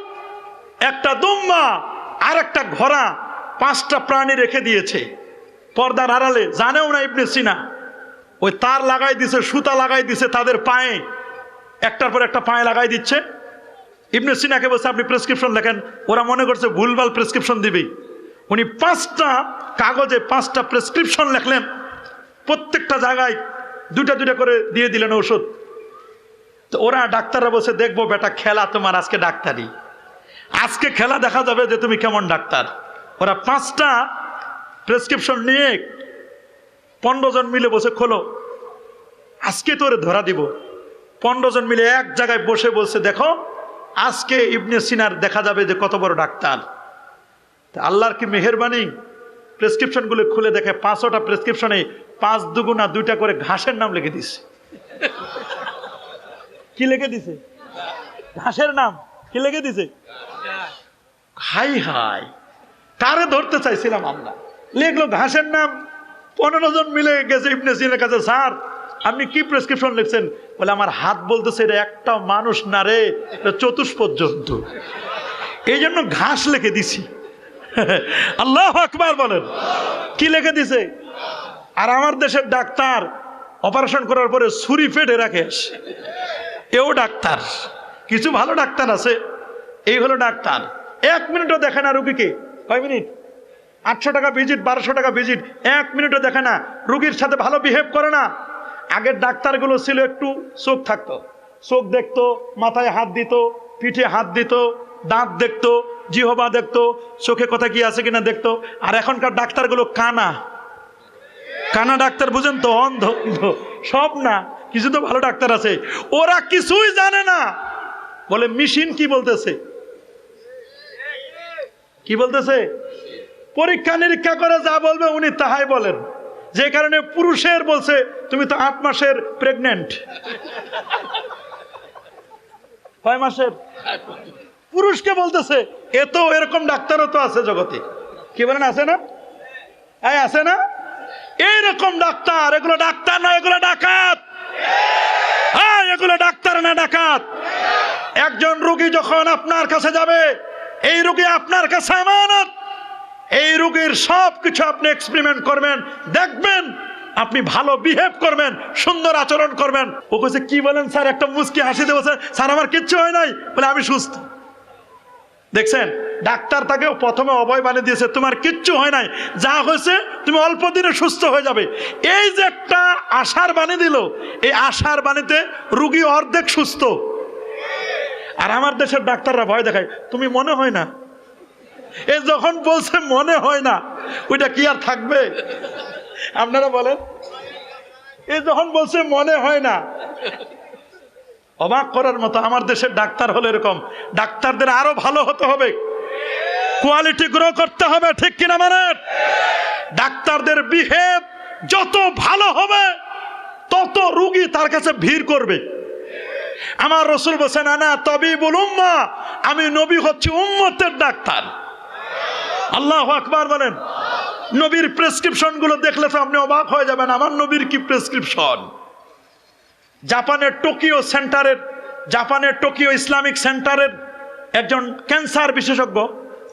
একটা দুম্বা আর একটা ঘোড়া, 5টা প্রাণী রেখে দিয়েছে পর্দার আড়ালে। জানেও না ইবনে সিনা। ওই তার লাগাই দিছে, সুতা লাগাই দিছে তাদের পায়ে, একটার পর একটা পায়ে লাগাই দিচ্ছে। ইবনে সিনাকে বলছে আপনি প্রেসক্রিপশন লেখেন। ওরা মনে করছে ভুলভাল প্রেসক্রিপশন দিবে। উনি 5টা কাগজে 5টা প্রেসক্রিপশন লেখলেন, প্রত্যেকটা জায়গায় 2টা করে দিয়ে দিলেন ওষুধ। তো ওরা ডাক্তাররা বলছে দেখবো বেটা খেলা তোমার আজকে ডাক্তারি, আজকে খেলা দেখা যাবে যে তুমি কেমন ডাক্তার। ওরা 5টা প্রেসক্রিপশন নিয়ে 15 জন মিলে বসে খোলো, আজকে তোরে ধরা দিব। 15 জন মিলে এক জায়গায় বসে বলছে দেখো আজকে ইবনে সিনার দেখা যাবে যে কত বড় ডাক্তার। আল্লাহর কি মেহেরবানি, প্রেসক্রিপশনগুলো খুলে দেখে 500টা প্রেসক্রিপশনে 5 দুগুণা 2টা করে ঘাসের নাম লিখে দিছে। কি লিখে দিছে? ঘাসের নাম। কি লিখে দিছে? হাই হাই, কারে ধরতে চাইছিলাম আমরা, লিখলো ঘাসের নাম। 15 জন মিলে গেছে ইবনে সিনার কাছে, স্যার আপনি কি প্রেসক্রিপশন লিখছেন? বলে আমার হাত বলতেছে এটা একটা মানুষ না রে, এটা চতুষ্পদ জন্তু, এই জন্য ঘাস লিখে দিছি। আল্লাহু আকবার বলেন। কি লিখে দিছে? আর আমার দেশের ডাক্তার অপারেশন করার পরে ছুরি ফেটে রাখে, এও ডাক্তার। কিছু ভালো ডাক্তার আছে, এই হলো ডাক্তার। 1 মিনিটও দেখে না রুগীকে। কয় মিনিট? 800 টাকা ভিজিট, 1200 টাকা ভিজিট, 1 মিনিটও দেখে না, রুগীর সাথে ভালো বিহেভ করে না। আগের ডাক্তারগুলো ছিল একটু চোখ থাকতো, চোখ দেখতো, মাথায় হাত দিত, পিঠে হাত দিত, দাঁত দেখতো, জিহবা দেখতো, চোখে কথা কি আছে কিনা দেখতো। আর এখনকার ডাক্তারগুলো কানা, কানা ডাক্তার, বুঝেন তো, অন্ধ সব না, কিছু তো ভালো ডাক্তার আছে, ওরা কিছুই জানে না। বলে মেশিন কি বলতেছে, কি বলতেছে, পরীক্ষা নিরীক্ষা করে যা বলবে উনি তাহাই বলেন। যে কারণে পুরুষের বলছে তুমি তো 8 মাসের প্রেগনেন্ট। 6 মাসের পুরুষকে বলতেছে। এত এরকম ডাক্তারও তো আছে জগতে, কি বলেন, আছে না? এই আছে না? এইরকম ডাক্তার, এগুলো ডাক্তার না, এগুলো ডাকাত। হ্যাঁ, এগুলো ডাক্তার না, ডাকাত। একজন রোগী যখন আপনার কাছে যাবে, এই রোগী আপনার কাছে আমানত, এই রোগীর সব কিছু আপনি এক্সপেরিমেন্ট করবেন, দেখবেন আপনি ভালো বিহেভ করবেন, সুন্দর আচরণ করবেন। ও কাছে কি বলেন স্যার, একটা মুচকি হাসি দেবো স্যার আমার কিচ্ছু হয় নাই, বলে আমি সুস্থ। দেখছেন, ডাক্তার তাকে প্রথমে অভয় বানিয়ে দিয়েছে, তোমার কিচ্ছু হয় নাই, যা হয়েছে তুমি অল্প দিনে সুস্থ হয়ে যাবে। এই যে একটা আশার বাণী দিল, এই আশার বাণীতে রুগী অর্ধেক সুস্থ। আর আমার দেশের ডাক্তাররা ভয় দেখায়, তুমি মনে হয় না। এ যখন বলছে মনে হয় না, ওইটা কি আর থাকবে? আপনারা বলেন, এ যখন বলছে মনে হয় না, অবাক করার মতো। আমার দেশের ডাক্তার হলো এরকম। ডাক্তারদের আরো ভালো হতে হবে, কোয়ালিটি গ্রো করতে হবে, ঠিক কিনা মানে? ডাক্তারদের বিহেভ যত ভালো হবে তত রোগী তার কাছে ভিড় করবে। আমার রাসূল বলেছেন আনা তাবিবুল উম্মাহ, আমি নবী হচ্ছি উম্মতের ডাক্তার। আল্লাহু আকবার বলেন। নবীর প্রেসক্রিপশনগুলো দেখলে তো আপনি অবাক হয়ে যাবেন, আমার নবীর কি প্রেসক্রিপশন। জাপানের টোকিও ইসলামিক সেন্টারের একজন ক্যান্সার বিশেষজ্ঞ,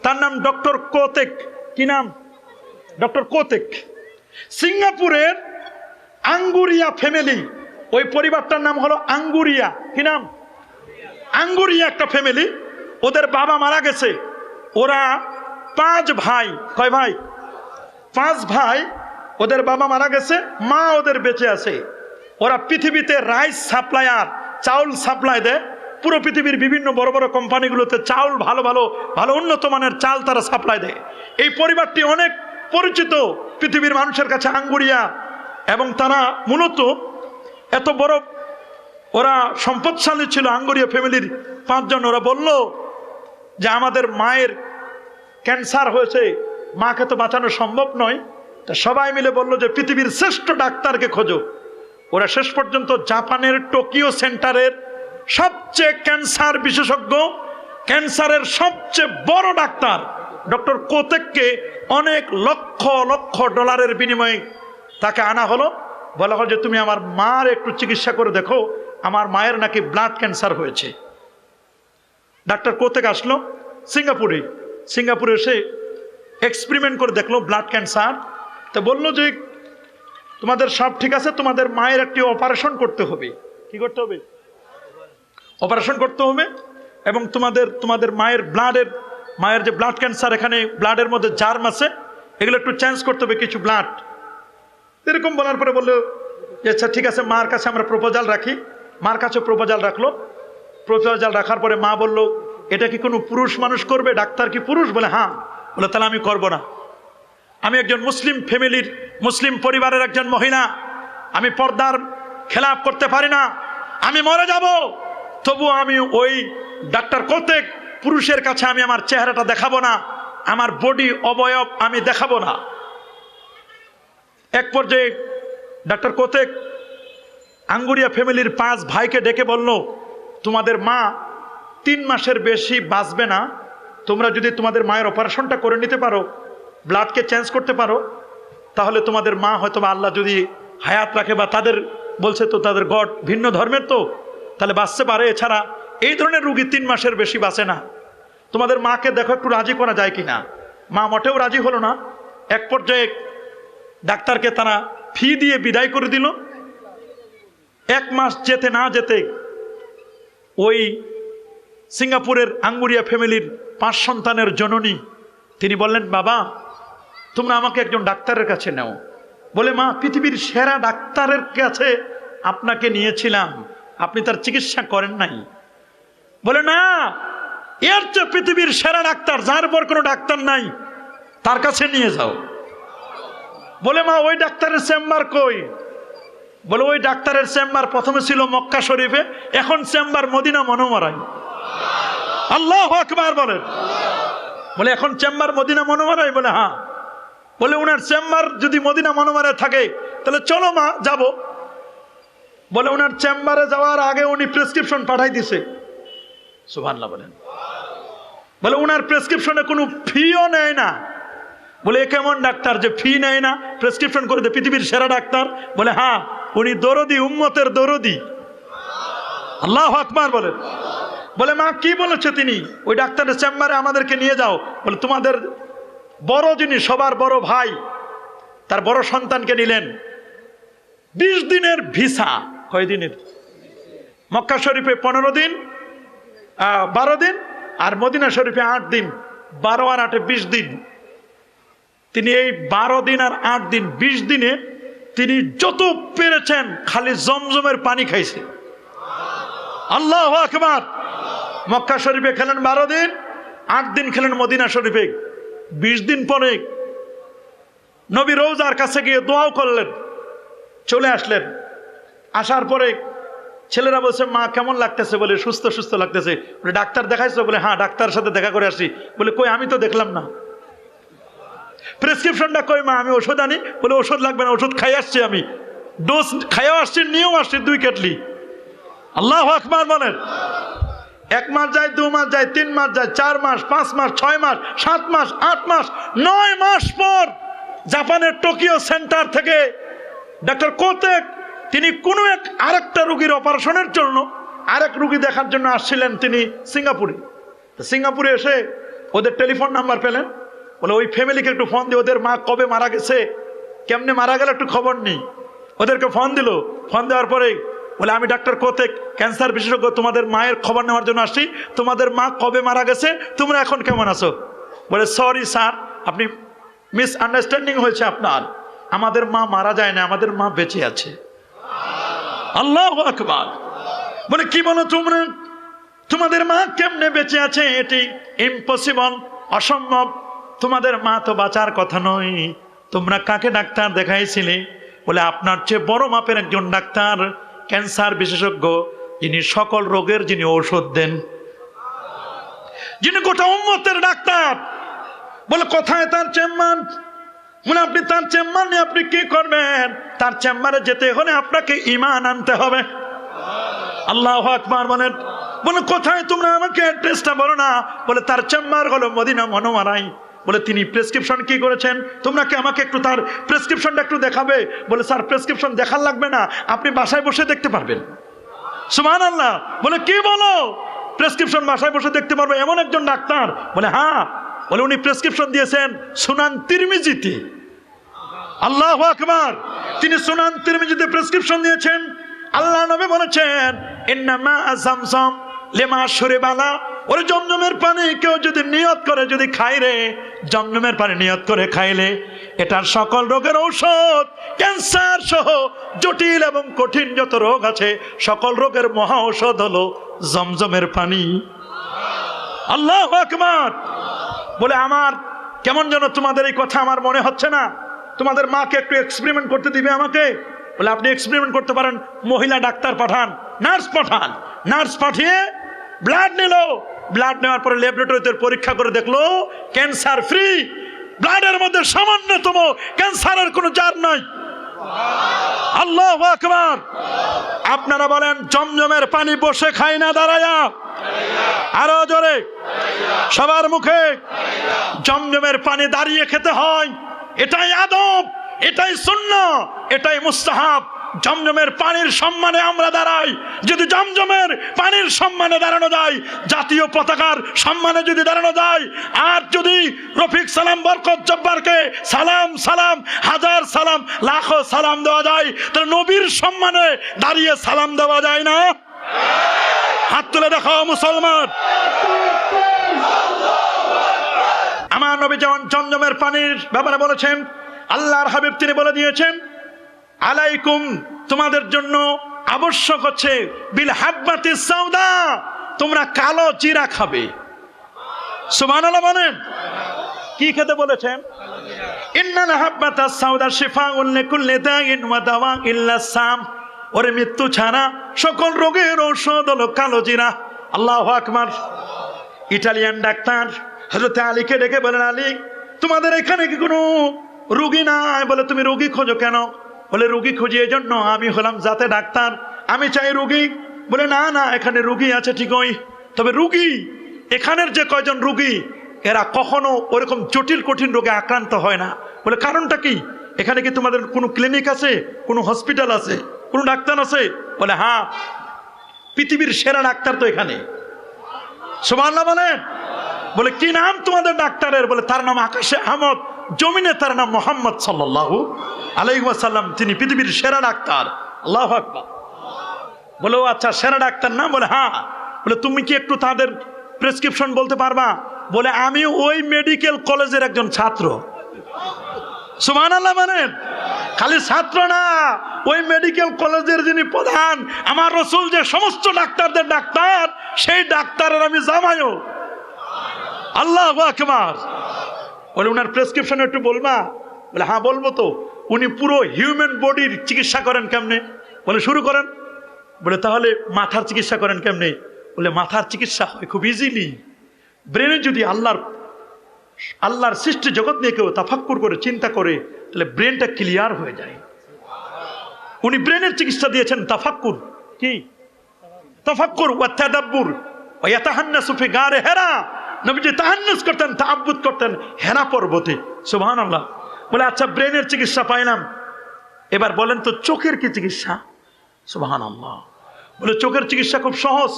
তার নাম ডক্টর কোতেক। কি নাম? ডক্টর কোতেক। সিঙ্গাপুরের আঙ্গুরিয়া ফ্যামিলি, ওই পরিবারটার নাম হলো আঙ্গুরিয়া। কি নাম? আঙ্গুরিয়া একটা ফ্যামিলি। ওদের বাবা মারা গেছে। ওরা 5 ভাই। কয় ভাই? 5 ভাই। ওদের বাবা মারা গেছে, মা ওদের বেঁচে আছে। ওরা পৃথিবীতে রাইস সাপ্লায়ার, চাউল সাপ্লাই দেয়। পুরো পৃথিবীর বিভিন্ন বড় বড় কোম্পানিগুলোতে চাউল, ভালো ভালো ভালো উন্নত মানের চাল তারা সাপ্লাই দেয়। এই পরিবারটি অনেক পরিচিত পৃথিবীর মানুষের কাছে, আঙ্গুরিয়া। এবং তারা মূলত এত বড়, ওরা সম্পদশালী ছিল আঙ্গুরিয়া ফ্যামিলির 5 জন। ওরা বলল যে আমাদের মায়ের ক্যান্সার হয়েছে, মাকে তো বাঁচানো সম্ভব নয়। তা সবাই মিলে বলল যে পৃথিবীর শ্রেষ্ঠ ডাক্তারকে খোঁজো। ওরা শেষ পর্যন্ত জাপানের টোকিও সেন্টারের সবচেয়ে ক্যান্সার বিশেষজ্ঞ, ক্যান্সারের সবচেয়ে বড় ডাক্তার ডক্টর কোতেককে অনেক লক্ষ লক্ষ ডলারের বিনিময়ে তাকে আনা হলো। বলা হলো যে তুমি আমার মার একটু চিকিৎসা করে দেখো, আমার মায়ের নাকি ব্লাড ক্যান্সার হয়েছে। ডাক্তার কোতেক আসলো সিঙ্গাপুরে এসে এক্সপেরিমেন্ট করে দেখলো ব্লাড ক্যান্সার। তো বললো যে তোমাদের সব ঠিক আছে, তোমাদের মায়ের একটি অপারেশন করতে হবে। কি করতে হবে? অপারেশন করতে হবে। এবং তোমাদের মায়ের যে ব্লাড ক্যান্সার, এখানে ব্লাডের মধ্যে জার্ম আছে, এগুলো একটু চেঞ্জ করতে হবে, কিছু ব্লাড। এরকম বলার পরে বললো আচ্ছা ঠিক আছে, মার কাছে আমরা প্রপোজাল রাখি। মার কাছে প্রপোজাল রাখলো। প্রপোজাল রাখার পরে মা বলল এটা কি কোনো পুরুষ মানুষ করবে? ডাক্তার কি পুরুষ? বলে হ্যাঁ। বলে তাহলে আমি করব না। আমি একজন মুসলিম ফ্যামিলির, মুসলিম পরিবারের একজন মহিলা, আমি পর্দার খেলাপ করতে পারি না। আমি মরে যাব, তবু আমি ওই ডাক্তার কোতেক পুরুষের কাছে আমি আমার চেহারাটা দেখাবো না, আমার বডি অবয়ব আমি দেখাবো না। এক পর্যায়ে ডাক্তার কোতেক আঙ্গুরিয়া ফ্যামিলির 5 ভাইকে ডেকে বলল তোমাদের মা 3 মাসের বেশি বাঁচবে না। তোমরা যদি তোমাদের মায়ের অপারেশনটা করে নিতে পারো, ব্লাডকে চেঞ্জ করতে পারো, তাহলে তোমাদের মা হয়তো বা আল্লাহ যদি হায়াত রাখে, বা তাদের বলছে তো তাদের গড ভিন্ন ধর্মের, তো তাহলে বাঁচতে পারে। এছাড়া এই ধরনের রুগী 3 মাসের বেশি বাঁচে না। তোমাদের মাকে দেখো একটু রাজি করা যায় কিনা। মা মোটেও রাজি হলো না। এক পর্যায়ে ডাক্তারকে তারা ফি দিয়ে বিদায় করে দিল। 1 মাস যেতে না যেতে ওই সিঙ্গাপুরের আঙ্গুরিয়া ফ্যামিলির 5 সন্তানের জননী তিনি বললেন বাবা তোমরা আমাকে একজন ডাক্তারের কাছে নাও। বলে মা পৃথিবীর সেরা ডাক্তারের কাছে আপনাকে নিয়েছিলাম, আপনি তার চিকিৎসা করেন নাই। বলে না, এর চেয়ে পৃথিবীর সেরা ডাক্তার, যার পর কোনো ডাক্তার নাই, তার কাছে নিয়ে যাও। বলে মা ওই ডাক্তারের চেম্বার কই? বলে ওই ডাক্তারের চেম্বার প্রথমে ছিল মক্কা শরীফে, এখন চেম্বার মদিনা মনোমরায়। আল্লাহু আকবার বলেন। বলে এখন চেম্বার মদিনা মনোমরায়? বলে হ্যাঁ। বলে ওনার চেম্বার যদি মদিনা মনোমরায় থাকে তাহলে চলো মা যাব। বলে ওনার চেম্বারে যাওয়ার আগে উনি প্রেসক্রিপশন পাঠাই দিছে। সুবহানাল্লাহ বলেন। বলে ওনার প্রেসক্রিপশনে কোনো ফিও নেয় না। বলে এ কেমন ডাক্তার যে ফি নেয় না, প্রেসক্রিপশন করে দেয়, পৃথিবীর সেরা ডাক্তার? বলে হ্যাঁ, উনি দরদি, উম্মতের দরদি। আল্লাহু আকবার বলেন। বলে মা কি বলেছে তিনি? ওই ডাক্তারের চেম্বারে আমাদেরকে নিয়ে যাও। বলে তোমাদের বড় যিনি, সবার বড় ভাই, তার বড় সন্তানকে নিলেন। 20 দিনের ভিসা। কয় দিনের? মক্কা শরীফে 15 দিন, 12 দিন, আর মদিনা শরীফে 8 দিন। 12 আর 8 20 দিন। তিনি এই 12 দিন আর 8 দিন, 20 দিনে তিনি যত পেরেছেন খালি জমজমের পানি খাইছে। আল্লাহু আকবার। মক্কা শরীফে খেলেন 12 দিন, 8 দিন খেলেন মদিনা শরীফে। 20 দিন পরে নবী রওজার কাছে গিয়ে দোয়াও করলেন, চলে আসলেন। আসার পরে ছেলেরা বলছে মা কেমন লাগতেছে? বলে সুস্থ সুস্থ লাগতেছে। বলে ডাক্তার দেখাইছো? বলে হ্যাঁ, ডাক্তারের সাথে দেখা করে আসছি। বলে কই, আমি তো দেখলাম না। প্রেসক্রিপশনটা কই মা? আমি ওষুধ আনি। বলে ওষুধ লাগবে না, ওষুধ খাই আসছি, আমি ডোজ খাইও আসছি, নিয়েও আসছি 2 কেটলি। আল্লাহু আকবার বলেন। 1 মাস যায়, 2 মাস যায়, 3 মাস যায়, 4 মাস, 5 মাস, 6 মাস, 7 মাস, 8 মাস, 9 মাস পর জাপানের টোকিও সেন্টার থেকে ডাক্তার কোতেক তিনি কোনো আরেকটা রোগীর অপারেশনের জন্য আরেক রোগী দেখার জন্য আসছিলেন তিনি সিঙ্গাপুরে। সিঙ্গাপুরে এসে ওদের টেলিফোন নাম্বার পেলেন, বলে ওই ফ্যামিলিকে একটু ফোন দিয়ে ওদের মা কবে মারা গেছে, কেমনে মারা গেল একটু খবর নেই। ওদেরকে ফোন দিল, ফোন দেওয়ার পরে বলে আমি ডাক্তার কোতেক ক্যান্সার বিশেষজ্ঞ, তোমাদের মায়ের খবর নেওয়ার জন্য আসছি, তোমাদের মা কবে মারা গেছে, তোমরা এখন কেমন আছো? বলে সরি স্যার, আপনি মিসআন্ডারস্ট্যান্ডিং হয়েছে আপনার, আমাদের মা মারা যায় না, আমাদের মা বেঁচে আছে। আল্লাহু আকবার। বলে কি বলো তোমরা, তোমাদের মা কেমনে বেঁচে আছে? এটি ইম্পসিবল, অসম্ভব, তোমাদের মা তো বাঁচার কথা নয়। তোমরা কাকে ডাক্তার দেখাইছিলে? বলে আপনার চেয়ে বড় মাপের একজন ডাক্তার, ক্যান্সার বিশেষজ্ঞ, যিনি সকল রোগের যিনি ঔষধ দেন, যিনি গোটা উম্মতের ডাক্তার। বলে কোথায় তার চেম্বার? বলে আপনি তার চেম্বার নিয়ে আপনি কি করবেন? তার চেম্বারে যেতে হলে আপনাকে ঈমান আনতে হবে। আল্লাহু আকবার বলেন। বলে কোথায়? তোমরা আমাকে অ্যাড্রেসটা বলো না। বলে তার চেম্বার হলো মদিনা মুনাওয়ারায়। বলে তিনি প্রেসক্রিপশন কি করেছেন, তোমরা কি আমাকে একটু তার প্রেসক্রিপশনটা একটু দেখাবে? বলে স্যার প্রেসক্রিপশন দেখার লাগবে না, আপনি বাসায় বসে দেখতে পারবেন। সুবহানাল্লাহ। বলে কি বলো, প্রেসক্রিপশন বাসায় বসে দেখতে পারবে এমন একজন ডাক্তার? বলে হ্যাঁ। বলে উনি প্রেসক্রিপশন দিয়েছেন সুনান তিরমিজিতে। আল্লাহু আকবার। তিনি সুনান তিরমিজিতে প্রেসক্রিপশন দিয়েছেন। আল্লাহ নবী বলেছেন ইন্নামা যামযাম লিমা শুরিবালা, ওই জমজমের পানি কেউ যদি নিয়ত করে যদি খায় রে, জমজমের পানি নিয়ত করে খাইলে এটার সকল রোগের ঔষধ, ক্যান্সার সহ জটিল এবং কঠিন যত রোগ আছে সকল রোগের মহা ঔষধ হলো জমজমের পানি। আল্লাহু আকবার। বলে আমার কেমন যেন তোমাদের এই কথা আমার মনে হচ্ছে না, তোমাদের মাকে একটু এক্সপেরিমেন্ট করতে দিবে আমাকে? বলে আপনি এক্সপেরিমেন্ট করতে পারেন, মহিলা ডাক্তার পাঠান, নার্স পাঠান। নার্স পাঠিয়ে ব্লাড নিল, ব্লাড নেওয়ার পরে ল্যাবরেটরিতে পরীক্ষা করে দেখলো ক্যান্সার ফ্রি, ব্লাডের মধ্যে সামান্যতম ক্যান্সারের কোনো জার নাই। আল্লাহু আকবার। আপনারা বলেন জমজমের পানি বসে খাই না দাঁড়ায়া? আরো জোরে সবার মুখে। জমজমের পানি দাঁড়িয়ে খেতে হয়, এটাই আদব, এটাই সুন্নাহ, এটাই মুস্তাহাব। জমজমের পানির সম্মানে আমরা দাঁড়াই। যদি জমজমের পানির সম্মানে দাঁড়ানো যায়, জাতীয় পতাকার সম্মানে যদি দাঁড়ানো যায়, আর যদি রফিক সালাম বরকত জব্বারকে সালাম সালাম হাজার সালাম লাখো সালাম দেওয়া যায়, তাহলে নবীর সম্মানে দাঁড়িয়ে সালাম দেওয়া যায় না? হাত তুলে দেখাও মুসলমান। আমার নবী যেমন জমজমের পানির ব্যাপারে বলেছেন, আল্লাহর হাবিব তিনি বলে দিয়েছেন আলাইকুম, তোমাদের জন্য আবশ্যক হচ্ছে বিল হাব্বাতিস সাউদা, তোমরা কালো জিরা খাবে। সুবহানাল্লাহ বলেন। কি খেতে বলেছেন? ইন্নাল হাব্বাতাস সাউদা শিফাউন লিকুল্লি দাইন ওয়া দাওয়া ইল্লা সাম, ওরে মৃত্যু ছাড়া সকল রোগের ঔষধ হলো কালো জিরা। আল্লাহু আকবার। ইটালিয়ান ডাক্তার হযরত আলীকে ডেকে বলেন, আলী তোমাদের এখানে কি কোনো রোগী নাই? বলে তুমি রোগী খোঁজো কেন? বলে রোগী খুঁজি এই জন্য, আমি হলাম জাতে ডাক্তার, আমি চাই রোগী। বলে না না, এখানে রোগী আছে ঠিকই, তবে রোগী এখানের যে কয়জন রোগী এরা কখনো ওরকম জটিল কঠিন রোগে আক্রান্ত হয় না। বলে কারণটা কি? এখানে কি তোমাদের কোনো ক্লিনিক আছে, কোনো হসপিটাল আছে, কোনো ডাক্তার আছে? বলে হ্যাঁ, পৃথিবীর সেরা ডাক্তার তো এখানে। সুবহানাল্লাহ বলেন। বলে কি নাম তোমাদের ডাক্তারের? বলে তার নাম আকাশে আহমদ, জমিনে তার নাম মোহাম্মদ সাল্লাল্লাহু আলাইহি ওয়াসাল্লাম, তিনি পৃথিবীর সেরা ডাক্তার। আল্লাহু আকবার। বলে ও আচ্ছা সেরা ডাক্তার না? বলে হ্যাঁ। বলে তুমি কি একটু তাদের প্রেসক্রিপশন বলতে পারবা? বলে আমি ওই মেডিকেল কলেজের একজন ছাত্র। সুবহানাল্লাহ বলেন। খালি ছাত্র না, ওই মেডিকেল কলেজের যিনি প্রধান, আমার রাসূল যে সমস্ত ডাক্তারদের ডাক্তার, সেই ডাক্তারের আমি জামাইও। আল্লাহু আকবার। বলে উনার প্রেসক্রিপশন একটু বলবা? বলে হ্যাঁ বলবো তো। উনি পুরো হিউম্যান বডির চিকিৎসা করেন কেমনে? বলে শুরু করেন। বলে তাহলে মাথার চিকিৎসা করেন কেমনে? বলে মাথার চিকিৎসা হয় খুব ইজিলি। ব্রেনে যদি আল্লাহর সৃষ্টি জগৎ নিয়ে কেউ তাফাক্কুর করে চিন্তা করে, তাহলে ব্রেনটা ক্লিয়ার হয়ে যায়। উনি ব্রেনের চিকিৎসা দিয়েছেন তাফাক্কুর। কি তাফাক্কুর ওয়া তাদাব্বুর ওয়া ইয়াতাহান্নাসু ফি গারে হেরা। নবীজি তাহান্নুস করতেন, তাআব্বুদ করতেন হেরা পর্বতে। সুবহানাল্লাহ। বলে আচ্ছা ব্রেনের চিকিৎসা পাইলাম, এবার বলেন তো চোখের কি চিকিৎসা? সুবহানাল্লাহ। বলে চোখের চিকিৎসা খুব সহজ।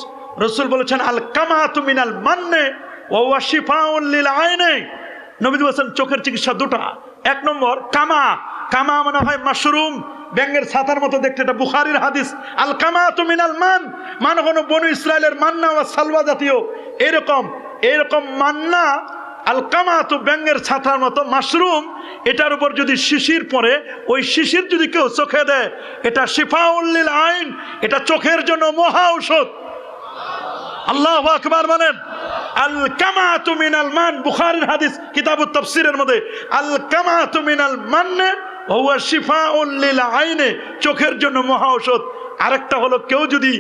রাসূল বলেছেন আল কামাতু মিনাল মান্নে ওয়া হুয়া শিফাউন লিল আইনে। নবী বলেছেন চোখের চিকিৎসা দুটো। এক নম্বর কামা, কামা মানে হয় মাশরুম, ব্যাঙের ছাতার মতো দেখতে, এটা বুখারীর হাদিস। আল কামাতু মিনাল মান, মানে হলো বনু ইসরায়েলের মান্না ওয়া সালওয়া জাতীয় এরকম মান্না। আল কামাতু ব্যাঙের ছাতার মতো মাশরুম, এটার উপর যদি শিশির পড়ে, ওই শিশির যদি কেউ চোখে দেয়, এটা শিফাউল লিল আইন, এটা চোখের জন্য মহা ঔষধ। আল্লাহু আকবার বলেন। আল কামাতু মিনাল মান, বুখারীর হাদিস কিতাবুত তাফসীরের মধ্যে, আল কামাতু মিনাল মান্নে ওয়া হুয়া শিফাউল লিল আইনে, চোখের জন্য মহা ঔষধ। আরেকটা হলো কেউ যদি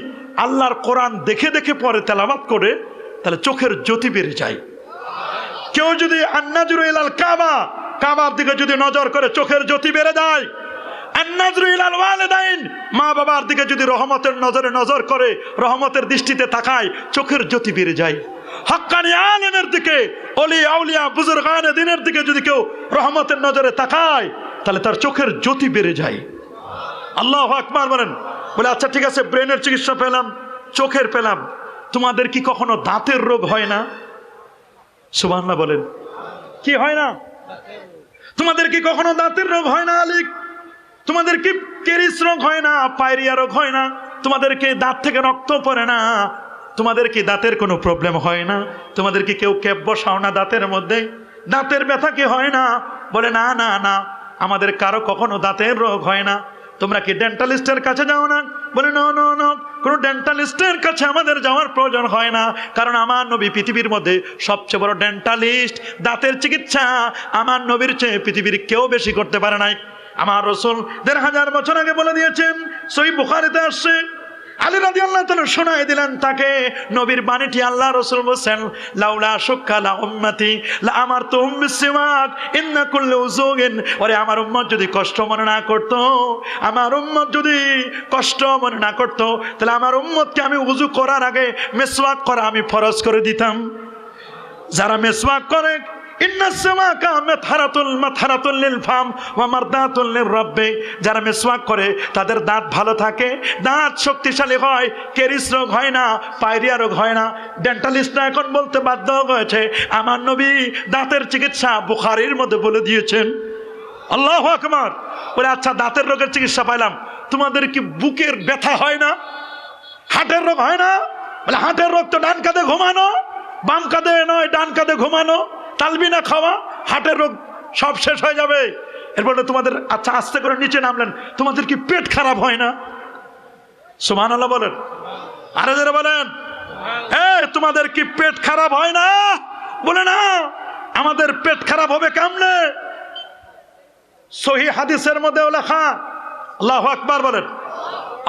আল্লাহর কোরআন দেখে দেখে পড়ে, তেলাওয়াত করে, তাহলে চোখের জ্যোতি বেড়ে যায়। কেউ যদি আন্নাজরু ইলাল কাবা, কাবার দিকে যদি নজর করে, চোখের জ্যোতি বেড়ে যায়। আন্নাজরু ইলাল ওয়ালিদাইন, মা বাবার দিকে যদি রহমতের নজরে নজর করে, রহমতের দৃষ্টিতে তাকায়, চোখের জ্যোতি বেড়ে যায়। হক্কানি আলেমের দিকে, ওলি আউলিয়া বুজুর্গানে দ্বীনের দিকে যদি কেউ রহমতের নজরে তাকায়, তাহলে তার চোখের জ্যোতি বেড়ে যায়। আল্লাহু আকবার বলেন। বলে আচ্ছা ঠিক আছে, ব্রেনের চিকিৎসা পেলাম, চোখের পেলাম, তোমাদের কি কখনো দাঁতের রোগ হয় না? সুবহানাল্লাহ বলেন। কি হয় না? তোমাদের কি কখনো দাঁতের রোগ হয় না? আলিক, তোমাদের কি কেরিস রোগ হয় না? পায়রিয়া রোগ হয় না? তোমাদের কি দাঁত থেকে রক্ত পড়ে না? তোমাদের কি দাঁতের কোনো প্রবলেম হয় না? তোমাদের কি কেউ ক্যাপ বসাও না দাঁতের মধ্যে? দাঁতের ব্যথা কি হয় না? বলে না না না, আমাদের কারো কখনো দাঁতের রোগ হয় না। তোমরা কি ডেন্টালিস্টের কাছে যাও না? বলে না না না, কোনো ডেন্টালিস্টের কাছে আমাদের যাওয়ার প্রয়োজন হয় না, কারণ আমার নবী পৃথিবীর মধ্যে সবচেয়ে বড় ডেন্টালিস্ট। দাঁতের চিকিৎসা আমার নবীর চেয়ে পৃথিবীর কেউ বেশি করতে পারে নাই। আমার রাসূল ১৫০০ বছর আগে বলে দিয়েছেন, সহিহ বুখারীতে আসছে। আলী রাদিয়াল্লাহু তাআলা শোনায় দিলেন তাকে নবীর বাণীটি। আল্লাহ রাসূল বলেন, লাউলা শুক্কা লা উম্মতি লা আমারতুহুম বিসওয়াক ইন্না কুল্লা উযুগিন। ওরে আমার উম্মত যদি কষ্ট মনে না করত, আমার উম্মত যদি কষ্ট মনে না করত, তাহলে আমার উম্মতকে আমি ওযু করার আগে মিসওয়াক করা আমি ফরজ করে দিতাম। যারা মিসওয়াক করে, যারা মিসওয়াক করে তাদের দাঁত ভালো থাকে, দাঁত শক্তিশালী হয়, কেরিস রোগ হয় না, পায়রিয়া রোগ হয় না। ডেন্টালিস্টরা এখন বলতে বাধ্য হয়েছে, আমার নবী দাঁতের চিকিৎসা বুখারীর মধ্যে বলে দিয়েছেন। আল্লাহু আকবার। বলে আচ্ছা দাঁতের রোগের চিকিৎসা পাইলাম, তোমাদের কি বুকের ব্যথা হয় না? হার্টের রোগ হয় না? বলে হার্টের রোগ তো ডান কাঁধে ঘুমানো, বাম কাঁধে নয়, ডান কাঁধে ঘুমানো, তালবিনা খাওয়া, হার্টের রোগ সব শেষ হয়ে যাবে। এরপরে তোমাদের, আচ্ছা আস্তে করে নিচে নামলেন, তোমাদের কি পেট খারাপ হয় না? সুবহানাল্লাহ বলেন। আরে যারা বলেন, তোমাদের কি পেট খারাপ হয় না? বলে না, আমাদের পেট খারাপ হবে কেমনে? সহিহ হাদিসের মধ্যে লেখা। আল্লাহু আকবার বলেন।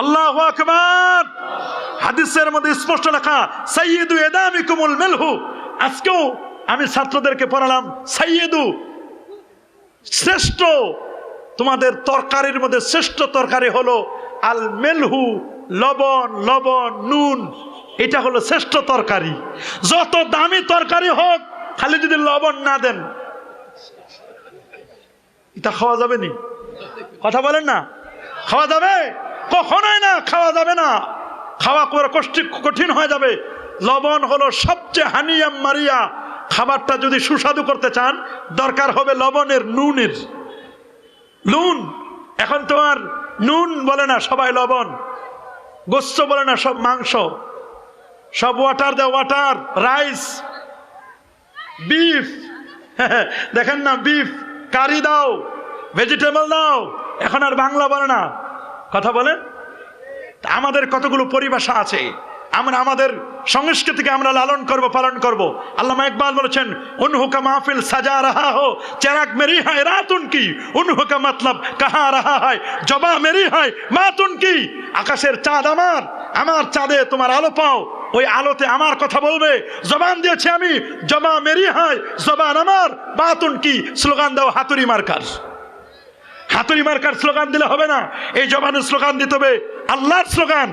আল্লাহু আকবার। হাদিসের মধ্যে স্পষ্ট লেখা, সাইয়্যিদু ইয়াদামিকুমুল মিলহু। আজকেও আমি ছাত্রদেরকে পড়ালাম, সাইয়্যিদু শ্রেষ্ঠ, তোমাদের তরকারির মধ্যে শ্রেষ্ঠ তরকারি হলো আল মেলহু, লবণ, লবণ নুন, এটা হলো শ্রেষ্ঠ তরকারি। যত দামি তরকারি হোক, খালি যদি লবণ না দেন, এটা খাওয়া যাবে নি? কথা বলেন না, খাওয়া যাবে? কখনোই না, খাওয়া যাবে না। খাওয়া করে কঠিন হয়ে যাবে। লবণ হলো সবচেয়ে হানিয়া মারিয়া। খাবারটা যদি সুস্বাদু করতে চান, দরকার হবে লবণের, নুনের। নুন, এখন তো আর নুন বলে না, সবাই লবণ। গোস্ত বলে না, সব মাংস। সব ওয়াটার দেয়, ওয়াটার, রাইস, বিফ। দেখেন না, বিফ কারি দাও, ভেজিটেবল দাও, এখন আর বাংলা বলে না। কথা বলেন। আমাদের কতগুলো পরিভাষা আছে, আমরা আমাদের সংস্কৃতিকে আমরা লালন করব, পালন করব। আল্লামা ইকবাল বলেছেন, উনহুকা মাহফিল সাজা রাহা হো, চেরাগ মেরি হায় রাতুন কি, উনহুকা মতলব কাহা রাহা হায়, জবা মেরি হায় মাতুন কি। আকাশের চাঁদ আমার, আমার চাঁদে তোমার আলো পাও, ওই আলোতে আমার কথা বলবে। জবান দিয়েছি আমি, জবা মেরি হায়, জবান আমার, বাতুন কি। স্লোগান দাও হাতুড়ি মার্কার। হাতুড়ি মার্কার স্লোগান দিলে হবে না, এই জবানের স্লোগান দিতে হবে আল্লাহর স্লোগান।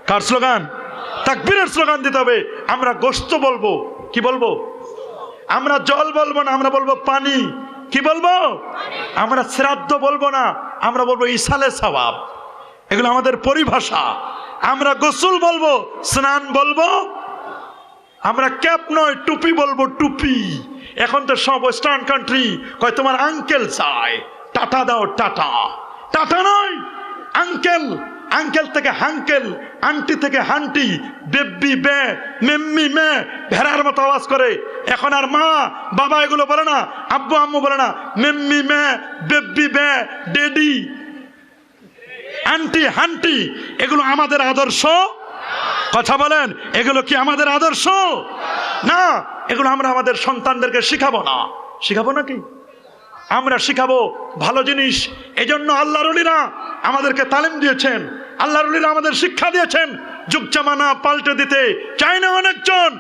কার স্লোগান? তাকবীরের স্লোগান দিতে হবে। আমরা গোশত বলবো, কি বলবো? আমরা জল বলবো না, আমরা বলবো পানি। কি বলবো? আমরা শ্রাদ্ধ বলবো না, আমরা বলবো ইসালে সওয়াব। এগুলো আমাদের পরিভাষা। আমরা গোসল বলবো, স্নান বলবো। আমরা ক্যাপ নয়, টুপি বলবো, টুপি। এখন তো সব ওয়েস্টার্ন কান্ট্রি কয় তোমার আঙ্কেল চাই, টাটা দাও, টাটা। টাটা নয়, আঙ্কেল। আঙ্কেল থেকে হাঙ্কেল, আন্টি থেকে হান্টি, বেব্বি বে, মেম্মি মে, ভেড়ার মতো আওয়াজ করে। এখন আর মা বাবা এগুলো বলে না, আব্বু আম্মু বলে না, মেম্মি মে, বেব্বি বে, ডেডি, আন্টি হান্টি। এগুলো আমাদের আদর্শ? কথা বলেন, এগুলো কি আমাদের আদর্শ? না, এগুলো আমরা আমাদের সন্তানদেরকে শিখাবো না। শিখাবো নাকি? আমরা শিখাবো ভালো জিনিস। এজন্য আল্লাহর ওলিরা আমাদেরকে তালিম দিয়েছেন, আল্লাহর ওলিরা আমাদের শিক্ষা দিয়েছেন। যুগ জামানা পাল্টে দিতে চায় না অনেকজন।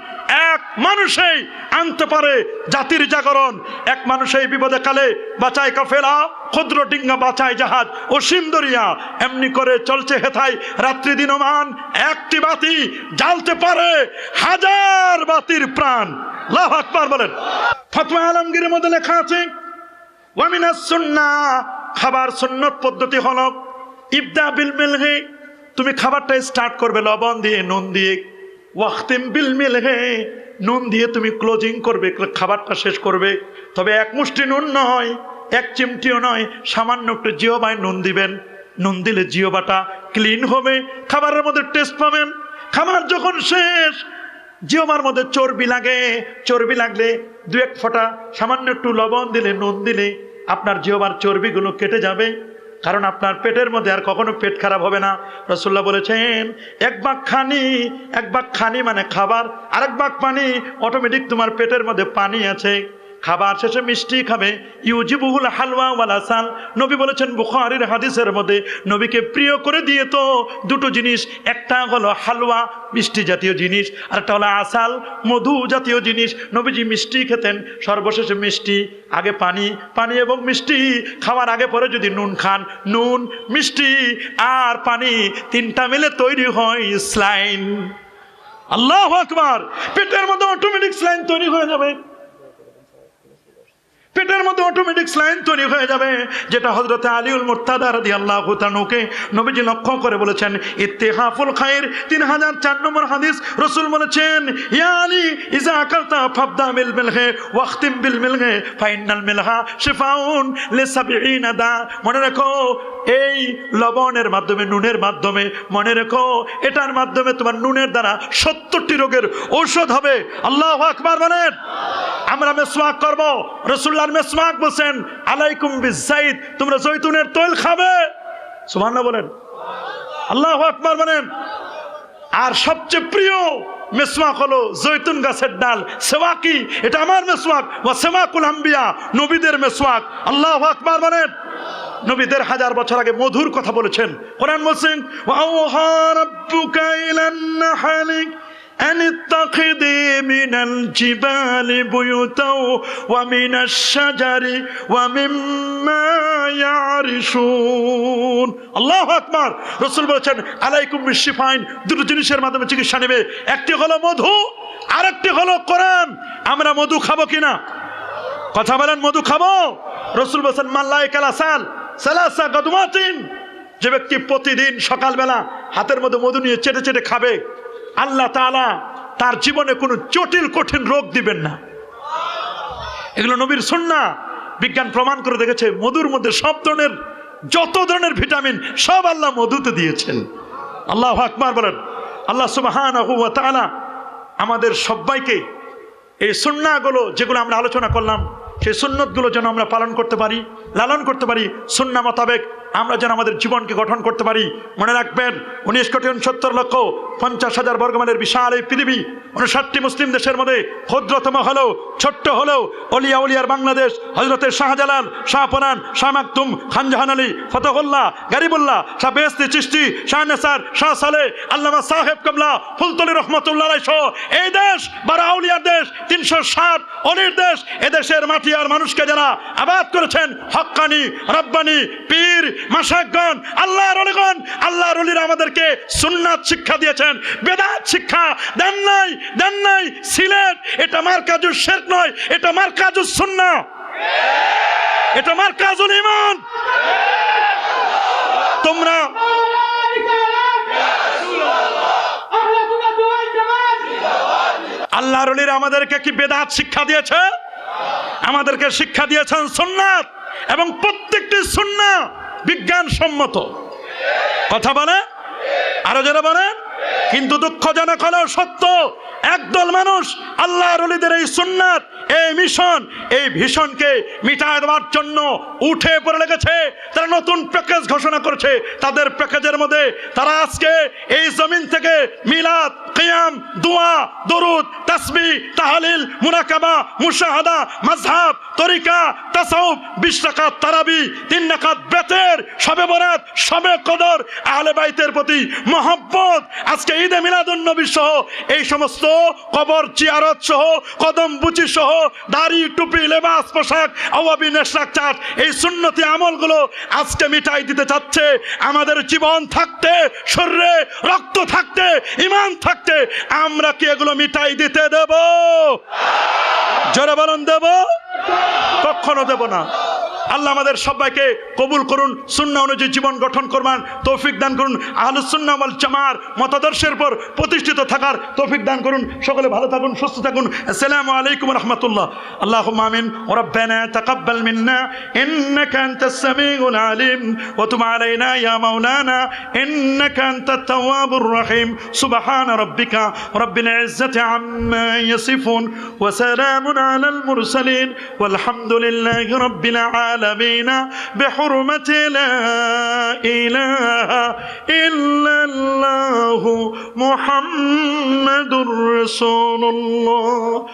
এক মানুষেই আনতে পারে জাতির জাগরণ। এক মানুষেই বিপদে কালে বাঁচায় কাফেলা, ক্ষুদ্র ডিঙ্গা বাঁচায় জাহাজ, অসীম দরিয়া। এমনি করে চলছে হেথায় রাত্রি দিনমান। একটি বাতি জ্বালতে পারে হাজার বাতির প্রাণ। আল্লাহু আকবার বলেন। ফতোয়া আলমগীরের মধ্যে লেখা আছে, ওয়ামিনাস সুন্নাহ, খাবার সুন্নত পদ্ধতি হলো ইবদা বিল মিলহি, তুমি খাবারটা স্টার্ট করবে লবণ দিয়ে, নুন দিয়ে। ওয়াখতিম বিল মিলহি, নুন দিয়ে তুমি ক্লোজিং করবে, খাবারটা শেষ করবে। তবে এক মুষ্টি নুন নয়, এক চিমটিও নয়, সামান্য একটু জিহ্বায় নুন দিবেন। নুন দিলে জিহ্বাটা ক্লিন হবে, খাবারের মধ্যে টেস্ট পাবেন। খাবার যখন শেষ, জিহ্বার মধ্যে চর্বি লাগে, চর্বি লাগলে দু এক ফোঁটা সামান্য একটু লবণ দিলে, নুন দিলে আপনার জিহ্বার চর্বিগুলো কেটে যাবে। কারণ আপনার পেটের মধ্যে আর কখনো পেট খারাপ হবে না। রাসূলুল্লাহ বলেছেন, এক বাগ খানি মানে খাবার, আরেক বাগ পানি, অটোমেটিক তোমার পেটের মধ্যে পানি আছে। খাবার শেষে মিষ্টি খাবে। ইউজিবুহুল হালওয়া ওয়াল আসাল, নবী বলেছেন বুখারীর হাদিসের মধ্যে, নবীকে প্রিয় করে দিয়ে তো দুটো জিনিস, একটা হলো হালওয়া, মিষ্টি জাতীয় জিনিস, আর একটা হলো আসাল, মধু জাতীয় জিনিস। নবীজি মিষ্টি খেতেন, সর্বশেষে মিষ্টি, আগে পানি, পানি এবং মিষ্টি। খাওয়ার আগে পরে যদি নুন খান, নুন, মিষ্টি আর পানি তিনটা মিলে তৈরি হয় স্লাইন। আল্লাহু আকবার। পেটের মধ্যে অটোমেটিক স্লাইন তৈরি হয়ে যাবে, পেটের মধ্যে অটোমেটিক স্লাইন তৈরি হয়ে যাবে, যেটা হযরতে আলীউল মুর্তাদা রাদিয়াল্লাহু তাআলাকে নবীজি লক্ষ্য করে বলেছেন, ইত্তিহাফুল খায়র 3004 নম্বর হাদিস। রাসূল বলেছেন, ইয়া আলী ইজা আকালতা ফাবদা বিল মিলহি ওয়াখতিম বিল মিলহি ফাইনাল মিলহা শিফাউন লি70 দা। মনে রাখো, এই লবণের মাধ্যমে, নুনের মাধ্যমে, মনে রেখো, এটার মাধ্যমে তোমার নুনের দ্বারা 70টি রোগের ঔষধ হবে। আল্লাহু আকবার বলেন। আমরা মেসওয়াক করব, রাসূলুল্লাহ মেসওয়াক বলেন, আলাইকুম বিজাইদ, তোমরা জৈতুনের তেল খাবে। সুবহানাল্লাহ বলেন, আল্লাহু আকবার বলেন। আর সবচেয়ে প্রিয় মেসওয়াক হলো জৈতুন গাছের ডাল, সেওয়াকি। এটা আমার মেসওয়াক, ওয়া সেওয়াকুল আম্বিয়া, নবীদের মেসওয়াক। আল্লাহু আকবার বলেন। নবীদের 1000 বছর আগে মধুর কথা বলেছেন। কোরআন বলছেন, ওয়া আওহা রাব্বুকা ইলান নাহলি أن اتخذي من الجبال بيوتا ومن الشجر ومما يعرشون। আল্লাহু আকবার। রাসূল বলেছেন, আলাইকুম বিশিফাইন, দুটো জিনিসের মাধ্যমে চিকিৎসা নেবে। একটি হলো মধু, আরেকটি হলো কোরআন। আমরা মধু খাবো কিনা? কথা বলেন, মধু খাবো? রাসূল বলেছেন, মাল্লাইকাল আসাল সালাসা গাদওয়াতিন, যে ব্যক্তি প্রতিদিন সকালবেলা হাতের মধ্যে মধু নিয়ে চেটে চেটে খাবে, আল্লাহ তাআলা তার জীবনে কোনো জটিল কঠিন রোগ দিবেন না। এগুলো নবীর সুন্নাহ। বিজ্ঞান প্রমাণ করে দেখেছে, মধুর মধ্যে সব ধরনের, যত ধরনের ভিটামিন সব আল্লাহ মধুতে দিয়েছেন। আল্লাহু আকবার বলেন। আল্লাহ সুবহানাহু ওয়া তাআলা আমাদের সবাইকে এই সুন্নাহগুলো, যেগুলো আমরা আলোচনা করলাম, সেই সুন্নতগুলো যেন আমরা পালন করতে পারি, লালন করতে পারি। সুন্নাহ মোতাবেক আমরা যেন আমাদের জীবনকে গঠন করতে পারি। মনে রাখবেন, 19,69,50,000 বর্গমাইলের বিশাল এই পৃথিবী, 59টি মুসলিম দেশের মধ্যে ক্ষুদ্রতম হলেও, ছোট্ট হলেও, অলিয়া উলিয়ার বাংলাদেশ, হযরতে শাহজালাল, শাহপরান, শাহ মাকতুম, খান জাহান আলী, ফতহুল্লাহ, গরিবুল্লাহ, শাহ বেহেশতি চিশতি, শাহ নেসার, শাহ সালেহ, আল্লামা সাহেব কাবলা, ফুলতলি রহমতুল্লাহ আলাইহি সহ এই দেশ 12 আউলিয়ার দেশ, 360 অলির দেশ। এদেশের মাটি আর মানুষকে যারা আবাদ করেছেন, হক্কানি, রব্বানি, পীর, মাশায়েখগণ, আল্লাহর ওলিগণ, আল্লাহর ওলিরা আমাদেরকে সুন্নাত শিক্ষা দিয়েছেন, বেদাত শিক্ষা দেন নাই। সিলেট এটা মারকাজুস শিরক নয়, এটা মারকাজুস সুন্নাহ। এটা মারকাজুল ঈমান। তোমরা আল্লাহর ওলিরা আমাদেরকে কি বেদাত শিক্ষা দিয়েছে? আমাদেরকে শিক্ষা দিয়েছেন সুন্নাত, এবং প্রত্যেকটি সুন্নাহ বিজ্ঞানসম্মত। কথা বলে, আরো যারা বলেন। কিন্তু দুঃখজনক হলেও সত্য, একদল মানুষ আল্লাহর ওলিদের এই সুন্নাত, এই মিশন, এই ভীষণকে মিটায় দেওয়ার জন্য উঠে পড়ে লেগেছে। তারা নতুন প্যাকেজ ঘোষণা করেছে। তাদের প্যাকেজের মধ্যে তারা আজকে এই জমিন থেকে মিলাদ, কিয়াম, দোয়া, দরুদ, তাসবিহ, তাহলিল, মুরাকাবা, মুশাহাদা, মাযহাব, তরিকা, তাসাউফ, 20 রাকাত তারাবি, 3 রাকাত বেতের, শবে বরাত, শবে কদর, আহলে বাইতের প্রতি মহব্বত, আজকে ঈদে মিলাদুন নবী সহ এই সমস্ত কবর জিয়ারত সহ, কদম বুচি সহ, দাড়ি, টুপি, লেবাস, পোশাক, আওয়াবি, নেশাক চাট, এই সুন্নতি আমলগুলো আজকে মিটাই দিতে চাচ্ছে। আমাদের জীবন থাকতে, শরীরে রক্ত থাকতে, ঈমান থাকতে আমরা কি এগুলো মিটাই দিতে দেব? জোরে বলুন, দেব? কখনো দেব না। আল্লাহ আমাদের সবাইকে কবুল করুন, সুন্নাহ অনুযায়ী জীবন গঠন করবার তৌফিক দান করুন, আহলুস সুন্নাহ ওয়াল জামাআর মতাদর্শের উপর প্রতিষ্ঠিত থাকার তৌফিক দান করুন। সকলে ভালো থাকুন, সুস্থ থাকুন। আসসালামু আলাইকুম ওয়া রাহমাতুল্লাহ। আল্লাহুম্মা আমিন। ওয়া রাব্বানা তাকাব্বাল মিন্না ইন্নাকা আনতাস সামিউল আলিম ওয়া তুব আলাইনা ইয়া মাওলানা ইন্নাকা আনতাত তাওয়াবুর রহিম। সুবহান রাব্বিকা রাব্বিল ইজ্জাতি আম্মা ইয়াসিফুন ওয়া সালামুন আলাল মুরসালিন ওয়ালহামদুলিল্লাহি রাব্বিল العالمين بحرمة لا إله إلا الله محمد رسول الله.